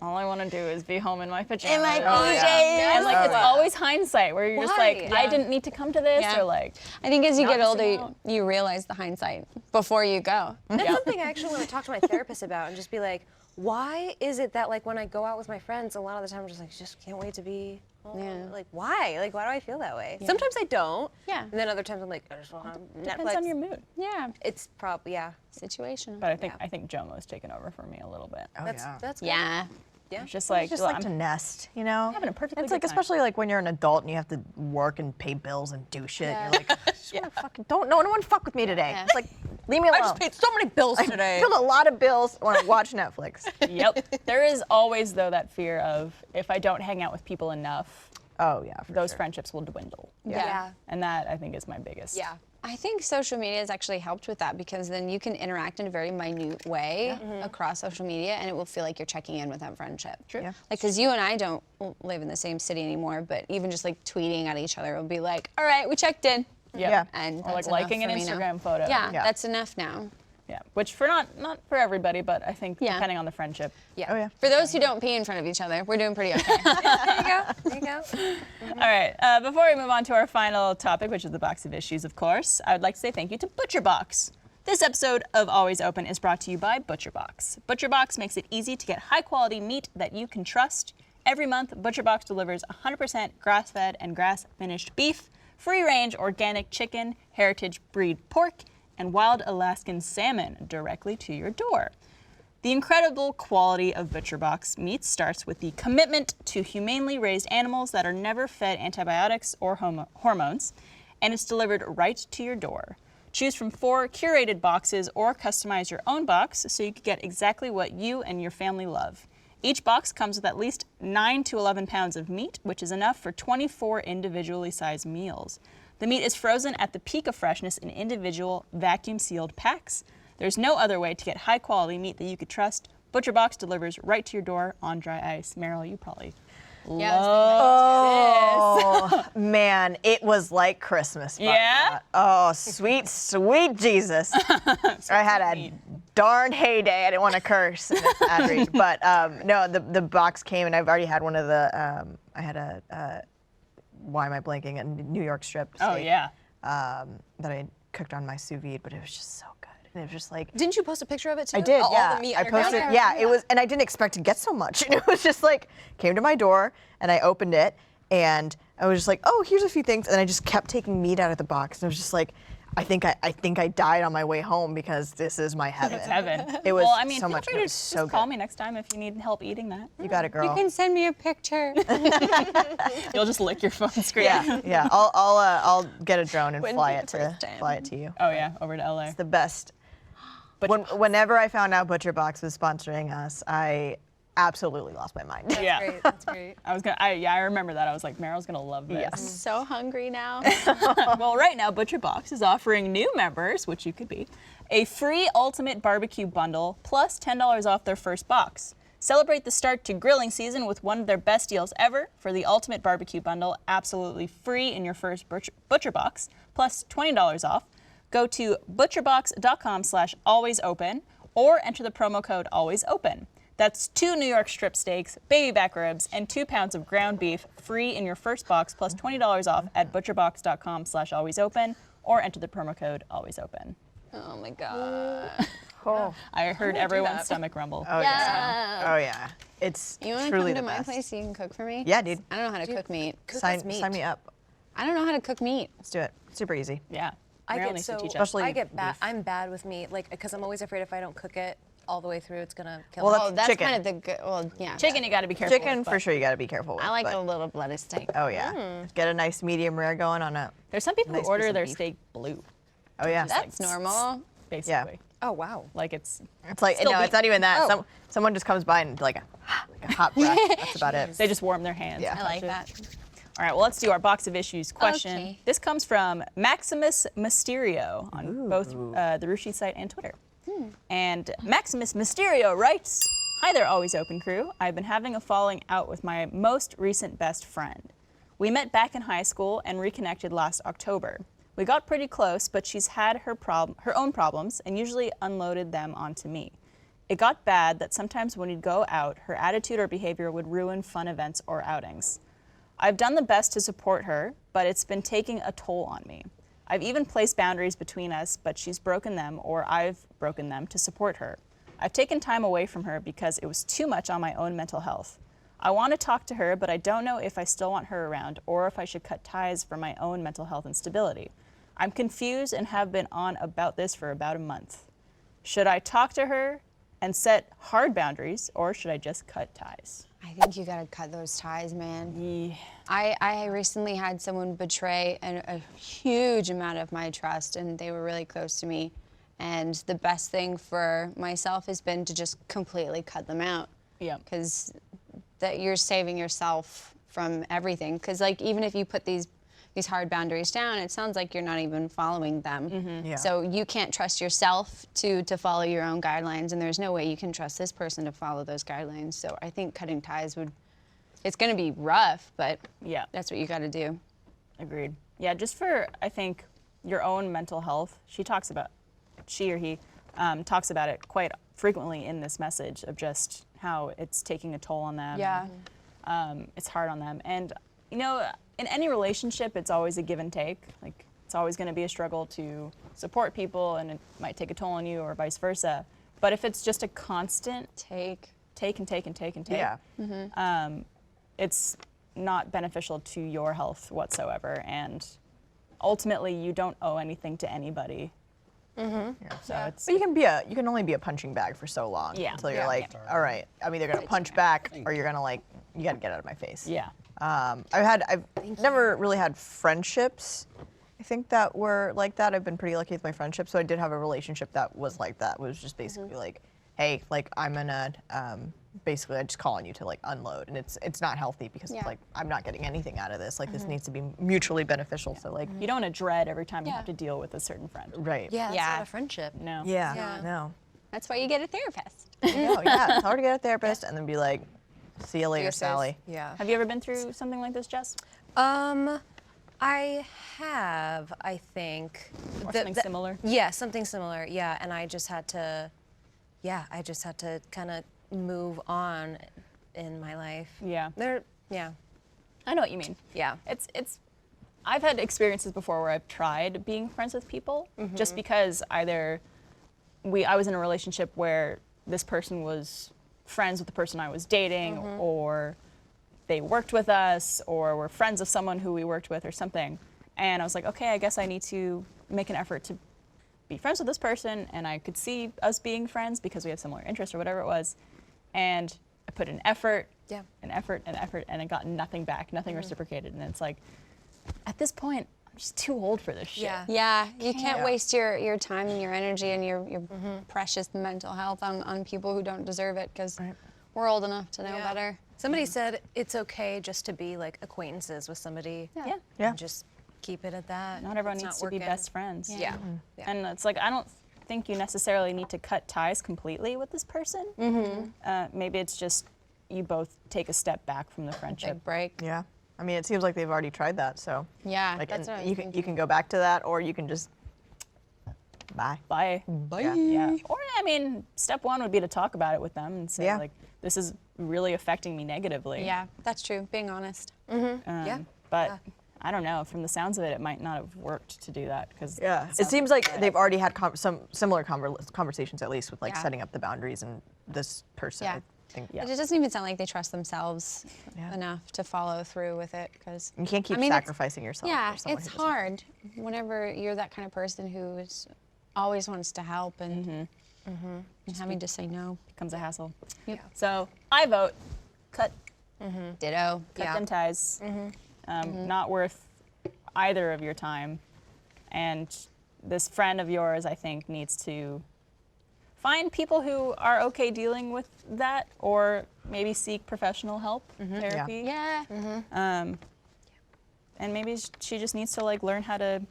Speaker 3: all I want to do is be home in my pajamas.
Speaker 5: In my
Speaker 3: And like it's
Speaker 1: Oh, yeah.
Speaker 3: always hindsight, where you're just like,
Speaker 4: Why?
Speaker 3: I didn't need to come to this,
Speaker 5: Yeah.
Speaker 3: or like,
Speaker 5: I think as you
Speaker 3: Not
Speaker 5: get older,
Speaker 3: missing out.
Speaker 5: you realize the hindsight before you go.
Speaker 4: That's something I actually want to talk to my therapist about and just be like, why is it that like when I go out with my friends, a lot of the time I'm just like, just can't wait to be home.
Speaker 5: Yeah.
Speaker 4: Like why? Like why do I feel that way? Sometimes I don't.
Speaker 5: Yeah.
Speaker 4: And then other times I'm like, I just want to
Speaker 3: depends
Speaker 4: Netflix.
Speaker 3: on your mood.
Speaker 5: Yeah,
Speaker 4: It's probably
Speaker 5: situational.
Speaker 3: But I think JOMO's taken over for me a little bit.
Speaker 1: Oh, yeah.
Speaker 4: that's good.
Speaker 5: Yeah.
Speaker 4: Yeah.
Speaker 3: It's just
Speaker 1: I
Speaker 3: like,
Speaker 1: just
Speaker 3: well,
Speaker 1: like to
Speaker 3: I'm
Speaker 1: nest, you know?
Speaker 3: having a perfectly
Speaker 1: It's
Speaker 3: good
Speaker 1: like,
Speaker 3: time.
Speaker 1: especially like when you're an adult and you have to work and pay bills and do shit. You're like, I just wanna fucking no one fuck with me today. It's like, leave me alone.
Speaker 4: I just paid so many bills today.
Speaker 1: I paid a lot of bills. I want to watch Netflix.
Speaker 3: Yep. There is always, though, that fear of if I don't hang out with people enough,
Speaker 1: Oh yeah, for
Speaker 3: those
Speaker 1: sure.
Speaker 3: friendships will dwindle.
Speaker 4: Yeah.
Speaker 3: And that, I think, is my biggest.
Speaker 4: Yeah.
Speaker 5: I think social media has actually helped with that because then you can interact in a very minute way across social media and it will feel like you're checking in with that friendship.
Speaker 3: True.
Speaker 1: Yeah.
Speaker 5: Like, because you and I don't live in the same city anymore, but even just like tweeting at each other will be like, all right, we checked in.
Speaker 3: Yep.
Speaker 1: Yeah.
Speaker 5: And
Speaker 3: Or like
Speaker 5: that's
Speaker 3: liking an
Speaker 5: enough for me now.
Speaker 3: Instagram photo.
Speaker 5: Yeah,
Speaker 1: Yeah.
Speaker 5: that's enough now.
Speaker 3: Yeah. Which for not for everybody, but I think
Speaker 5: Yeah.
Speaker 3: depending on the friendship.
Speaker 4: Yeah.
Speaker 1: Oh yeah.
Speaker 5: For those who don't pee in front of each other, we're doing pretty okay.
Speaker 4: There you go. There you go.
Speaker 3: All right. Before we move on to our final topic, which is the box of issues, of course, I would like to say thank you to ButcherBox. This episode of Always Open is brought to you by ButcherBox. ButcherBox makes it easy to get high-quality meat that you can trust. Every month, ButcherBox delivers 100% grass-fed and grass-finished beef, free-range organic chicken, heritage breed pork, and wild Alaskan salmon directly to your door. The incredible quality of ButcherBox meats starts with the commitment to humanely raised animals that are never fed antibiotics or hormones, and it's delivered right to your door. Choose from 4 curated boxes or customize your own box so you can get exactly what you and your family love. Each box comes with at least 9 to 11 pounds of meat, which is enough for 24 individually sized meals. The meat is frozen at the peak of freshness in individual vacuum-sealed packs. There's no other way to get high-quality meat that you could trust. ButcherBox delivers right to your door on dry ice. Meryl, you probably
Speaker 1: Oh man, it was like Christmas.
Speaker 3: Yeah?
Speaker 1: Oh, sweet, sweet Jesus. I had a darn heyday. I didn't want to curse in this ad read, but no, the box came and I've already had one of the. I had a. Why am I blanking? A New York strip steak.
Speaker 3: Oh, yeah.
Speaker 1: That I cooked on my sous vide, but it was just so good. And it was just like.
Speaker 4: Didn't you post a picture of it too?
Speaker 1: I did,
Speaker 4: All
Speaker 1: yeah.
Speaker 4: the meat
Speaker 1: I
Speaker 4: on your
Speaker 1: posted,
Speaker 4: counter?
Speaker 1: yeah. It was, and I didn't expect to get so much. And it was just like, came to my door, and I opened it, and I was just like, oh, here's a few things, and I just kept taking meat out of the box, and I was just like, I think I died on my way home because this is my heaven.
Speaker 3: It's heaven.
Speaker 1: It was
Speaker 3: well, I mean,
Speaker 1: so
Speaker 3: feel
Speaker 1: much.
Speaker 3: free
Speaker 1: It
Speaker 3: to
Speaker 1: was
Speaker 3: just
Speaker 1: so
Speaker 3: call
Speaker 1: good.
Speaker 3: me next time if you need help eating that.
Speaker 1: You got it, girl.
Speaker 5: You can send me a picture.
Speaker 3: You'll just lick your phone screen.
Speaker 1: Yeah, yeah. I'll get a drone and
Speaker 5: Wouldn't
Speaker 1: fly
Speaker 5: be
Speaker 1: it
Speaker 5: the first time.
Speaker 1: to you.
Speaker 3: Oh yeah, over to LA.
Speaker 1: It's the best. Whenever I found out ButcherBox was sponsoring us, I absolutely lost my mind.
Speaker 3: Yeah.
Speaker 4: Great, that's great.
Speaker 3: I remember that. I was like, Meryl's gonna love this.
Speaker 1: Yes.
Speaker 5: So hungry now.
Speaker 3: Well, right now, ButcherBox is offering new members, which you could be, a free Ultimate Barbecue Bundle plus $10 off their first box. Celebrate the start to grilling season with one of their best deals ever for the Ultimate Barbecue Bundle, absolutely free in your first ButcherBox, plus $20 off. Go to butcherbox.com/alwaysopen or enter the promo code alwaysopen. That's 2 New York strip steaks, baby back ribs, and 2 pounds of ground beef free in your first box, plus $20 off at butcherbox.com/alwaysopen or enter the promo code alwaysopen.
Speaker 5: Oh my God.
Speaker 1: Oh,
Speaker 3: I heard everyone's stomach rumble.
Speaker 1: oh yeah. Oh yeah. It's
Speaker 5: You want to
Speaker 1: truly
Speaker 5: come to
Speaker 1: the
Speaker 5: my
Speaker 1: best.
Speaker 5: place so you can cook for me?
Speaker 1: Yeah, dude.
Speaker 5: I don't know how to cook meat.
Speaker 1: Sign me up.
Speaker 5: I don't know how to cook meat.
Speaker 1: Let's do it. Super easy.
Speaker 3: Yeah.
Speaker 4: I
Speaker 3: Meryl
Speaker 4: get
Speaker 3: needs
Speaker 4: so
Speaker 3: to teach us.
Speaker 1: Especially
Speaker 4: I get bad.
Speaker 1: beef.
Speaker 4: I'm bad with meat, like because I'm always afraid if I don't cook it all the way through, it's gonna kill
Speaker 1: Well,
Speaker 4: me.
Speaker 5: Oh, that's
Speaker 1: chicken.
Speaker 5: kind of the good. Well, yeah.
Speaker 3: Chicken, you got to be careful.
Speaker 1: Chicken
Speaker 3: with,
Speaker 1: for
Speaker 3: but
Speaker 1: sure you got to be careful with.
Speaker 5: I like
Speaker 1: but-
Speaker 5: a little bloody steak.
Speaker 1: Oh yeah. Get a nice medium rare going on it.
Speaker 3: There's some people
Speaker 1: Nice
Speaker 3: who order
Speaker 1: piece of
Speaker 3: their
Speaker 1: beef.
Speaker 3: steak blue,
Speaker 1: Oh yeah.
Speaker 5: That's normal.
Speaker 3: basically.
Speaker 4: Oh wow.
Speaker 3: Like it's
Speaker 1: It's like
Speaker 3: Still
Speaker 1: no,
Speaker 3: beef.
Speaker 1: it's not even that.
Speaker 5: Oh.
Speaker 1: Someone just comes by and like a hot breath. That's about it.
Speaker 3: they just warm their hands.
Speaker 1: Yeah.
Speaker 3: and
Speaker 5: I like
Speaker 3: touch it.
Speaker 5: that.
Speaker 3: All right, well, let's do our box of issues question.
Speaker 5: Okay.
Speaker 3: This comes from Maximus Mysterio on both the Rooster site and Twitter. And Maximus Mysterio writes, "Hi there, Always Open crew. I've been having a falling out with my most recent best friend. We met back in high school and reconnected last October. We got pretty close, but she's had her own problems and usually unloaded them onto me. It got bad that sometimes when we'd go out, her attitude or behavior would ruin fun events or outings. I've done the best to support her, but it's been taking a toll on me. I've even placed boundaries between us, but she's broken them or I've broken them to support her. I've taken time away from her because it was too much on my own mental health. I want to talk to her, but I don't know if I still want her around or if I should cut ties for my own mental health and stability. I'm confused and have been on about this for about a month. Should I talk to her
Speaker 2: and set hard boundaries, or should I just cut ties?
Speaker 5: I think you gotta cut those ties, man.
Speaker 2: Yeah.
Speaker 5: I recently had someone betray a huge amount of my trust, and they were really close to me. And the best thing for myself has been to just completely cut them out.
Speaker 2: Yeah.
Speaker 5: Because that you're saving yourself from everything. Because like even if you put these hard boundaries down, it sounds like you're not even following them.
Speaker 1: Yeah.
Speaker 5: So you can't trust yourself to follow your own guidelines, and there's no way you can trust this person to follow those guidelines. So I think cutting ties it's gonna be rough, but
Speaker 2: Yeah.
Speaker 5: that's what you gotta do.
Speaker 2: Agreed. Yeah, just for, I think, your own mental health. She or he talks about it quite frequently in this message of just how it's taking a toll on them.
Speaker 5: Yeah.
Speaker 2: It's hard on them. And, you know, in any relationship, it's always a give and take. Like, it's always going to be a struggle to support people, and it might take a toll on you or vice versa. But if it's just a constant take and take and take and take,
Speaker 1: Yeah.
Speaker 2: it's not beneficial to your health whatsoever. And ultimately, you don't owe anything to anybody. So it's,
Speaker 1: But you can only be a punching bag for so long.
Speaker 2: Yeah.
Speaker 1: Until you're
Speaker 5: Yeah.
Speaker 1: like, all right, I'm either gonna punch back or you're gonna like, you gotta get out of my face.
Speaker 2: yeah.
Speaker 1: I've never really had friendships, I think, that were like that. I've been pretty lucky with my friendships. So I did have a relationship that was like that. It was just basically like, hey, like I'm gonna, basically I just call on you to like unload, and it's not healthy because
Speaker 5: Yeah.
Speaker 1: it's like I'm not getting anything out of this. Like this needs to be mutually beneficial. So like,
Speaker 2: You don't want to dread every time you
Speaker 5: Yeah.
Speaker 2: have to deal with a certain friend.
Speaker 1: right.
Speaker 4: Yeah, that's
Speaker 5: Yeah.
Speaker 4: not a friendship.
Speaker 2: No.
Speaker 1: Yeah.
Speaker 5: Yeah.
Speaker 1: No.
Speaker 5: That's why you get a therapist.
Speaker 1: No, yeah, it's hard to get a therapist and then be like, see you later,
Speaker 5: Deuces.
Speaker 1: Sally.
Speaker 4: Yeah.
Speaker 2: Have you ever been through something like this, Jess?
Speaker 4: I have, I think.
Speaker 2: Or something similar?
Speaker 4: Yeah, something similar. Yeah, and I just had to kind of move on in my life.
Speaker 2: Yeah.
Speaker 4: Yeah.
Speaker 2: I know what you mean.
Speaker 4: Yeah.
Speaker 2: It's I've had experiences before where I've tried being friends with people just because either I was in a relationship where this person was friends with the person I was dating, or they worked with us, or were friends of someone who we worked with or something. And I was like, okay, I guess I need to make an effort to be friends with this person, and I could see us being friends because we have similar interests or whatever it was. And I put an effort,
Speaker 4: Yeah.
Speaker 2: and I got nothing back, nothing reciprocated. And it's like, at this point, I'm just too old for this shit.
Speaker 4: Yeah.
Speaker 5: Yeah, you can't
Speaker 1: Yeah.
Speaker 5: waste your time and your energy and your precious mental health on people who don't deserve it, because we're old enough to know
Speaker 4: Yeah.
Speaker 5: better.
Speaker 4: Somebody said it's okay just to be like acquaintances with somebody.
Speaker 2: Yeah.
Speaker 1: Yeah.
Speaker 4: And just keep it at that.
Speaker 2: Not everyone
Speaker 4: It's
Speaker 2: needs
Speaker 4: not
Speaker 2: to be
Speaker 4: working.
Speaker 2: best friends.
Speaker 4: Yeah. Yeah.
Speaker 2: And it's like, I don't think you necessarily need to cut ties completely with this person. Maybe it's just you both take a step back from the friendship.
Speaker 5: Big break.
Speaker 1: Yeah. I mean, it seems like they've already tried that. So
Speaker 5: Yeah,
Speaker 1: like,
Speaker 5: that's
Speaker 1: and
Speaker 5: what I was
Speaker 1: you can go back to that, or you can just bye.
Speaker 2: Bye.
Speaker 1: Yeah.
Speaker 2: Yeah. Or, I mean, step one would be to talk about it with them and say,
Speaker 1: Yeah.
Speaker 2: like, this is really affecting me negatively.
Speaker 5: Yeah, that's true. Being honest.
Speaker 4: Yeah.
Speaker 2: But I don't know. From the sounds of it, it might not have worked to do that because
Speaker 1: Yeah. It seems like they've already had some similar conversations, at least with like
Speaker 5: Yeah.
Speaker 1: setting up the boundaries and this person.
Speaker 5: Yeah.
Speaker 1: I think
Speaker 2: Yeah.
Speaker 5: It doesn't even sound like they trust themselves
Speaker 1: Yeah.
Speaker 5: enough to follow through with it, because
Speaker 1: you can't keep
Speaker 5: I mean, it's-
Speaker 1: sacrificing yourself.
Speaker 5: yeah,
Speaker 1: for someone
Speaker 5: it's
Speaker 1: who doesn't.
Speaker 5: hard whenever you're that kind of person who always wants to help and having to say no.
Speaker 2: becomes a hassle.
Speaker 5: Yep.
Speaker 2: So I vote cut
Speaker 5: Ditto.
Speaker 4: Yeah.
Speaker 2: them ties. Not worth either of your time. And this friend of yours, I think, needs to find people who are okay dealing with that, or maybe seek professional help, therapy.
Speaker 5: Yeah.
Speaker 2: And maybe she just needs to like learn how to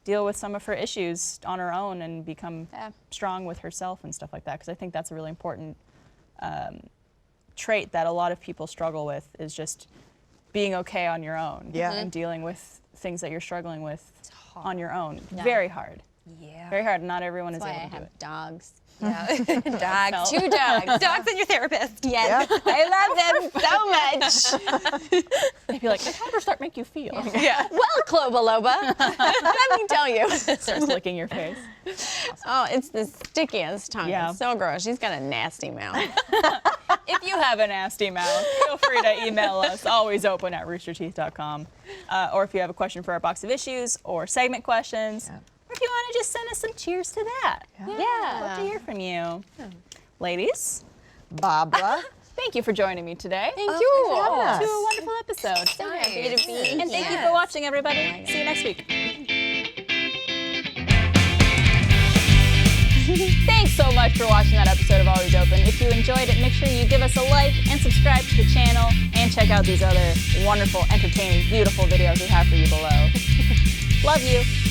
Speaker 2: deal with some of her issues on her own and become
Speaker 5: Yeah.
Speaker 2: strong with herself and stuff like that. Because I think that's a really important trait that a lot of people struggle with, is just being okay on your own.
Speaker 1: Yeah.
Speaker 2: And dealing with things that you're struggling with on your own.
Speaker 5: Yeah.
Speaker 2: Very hard.
Speaker 4: Yeah.
Speaker 2: Very hard. Not everyone
Speaker 5: That's
Speaker 2: is
Speaker 5: why I
Speaker 2: able to do
Speaker 5: have
Speaker 2: it.
Speaker 5: dogs.
Speaker 4: Yeah.
Speaker 2: Dogs.
Speaker 5: 2 dogs.
Speaker 4: Dogs and your therapist.
Speaker 5: Yes. I love them so much.
Speaker 2: They'd be like, how does that make you feel?
Speaker 5: Well, Clobaloba, let me tell you.
Speaker 2: Starts licking your face.
Speaker 5: Oh, it's the stickiest tongue.
Speaker 2: Yeah.
Speaker 5: It's so gross. She's got a nasty mouth.
Speaker 2: If you have a nasty mouth, feel free to email us, always open at roosterteeth.com. Or if you have a question for our box of issues or segment questions, or if you want to just send us some cheers to that.
Speaker 5: Yeah.
Speaker 2: Love to hear from you.
Speaker 3: Ladies,
Speaker 1: Barbara.
Speaker 3: thank you for joining me today.
Speaker 5: Thank
Speaker 1: having
Speaker 5: you.
Speaker 1: us.
Speaker 3: To a wonderful episode.
Speaker 5: So happy to be here.
Speaker 3: And thank you for watching, everybody. See you next week. Thanks so much for watching that episode of Always Open. If you enjoyed it, make sure you give us a like and subscribe to the channel and check out these other wonderful, entertaining, beautiful videos we have for you below. Love you.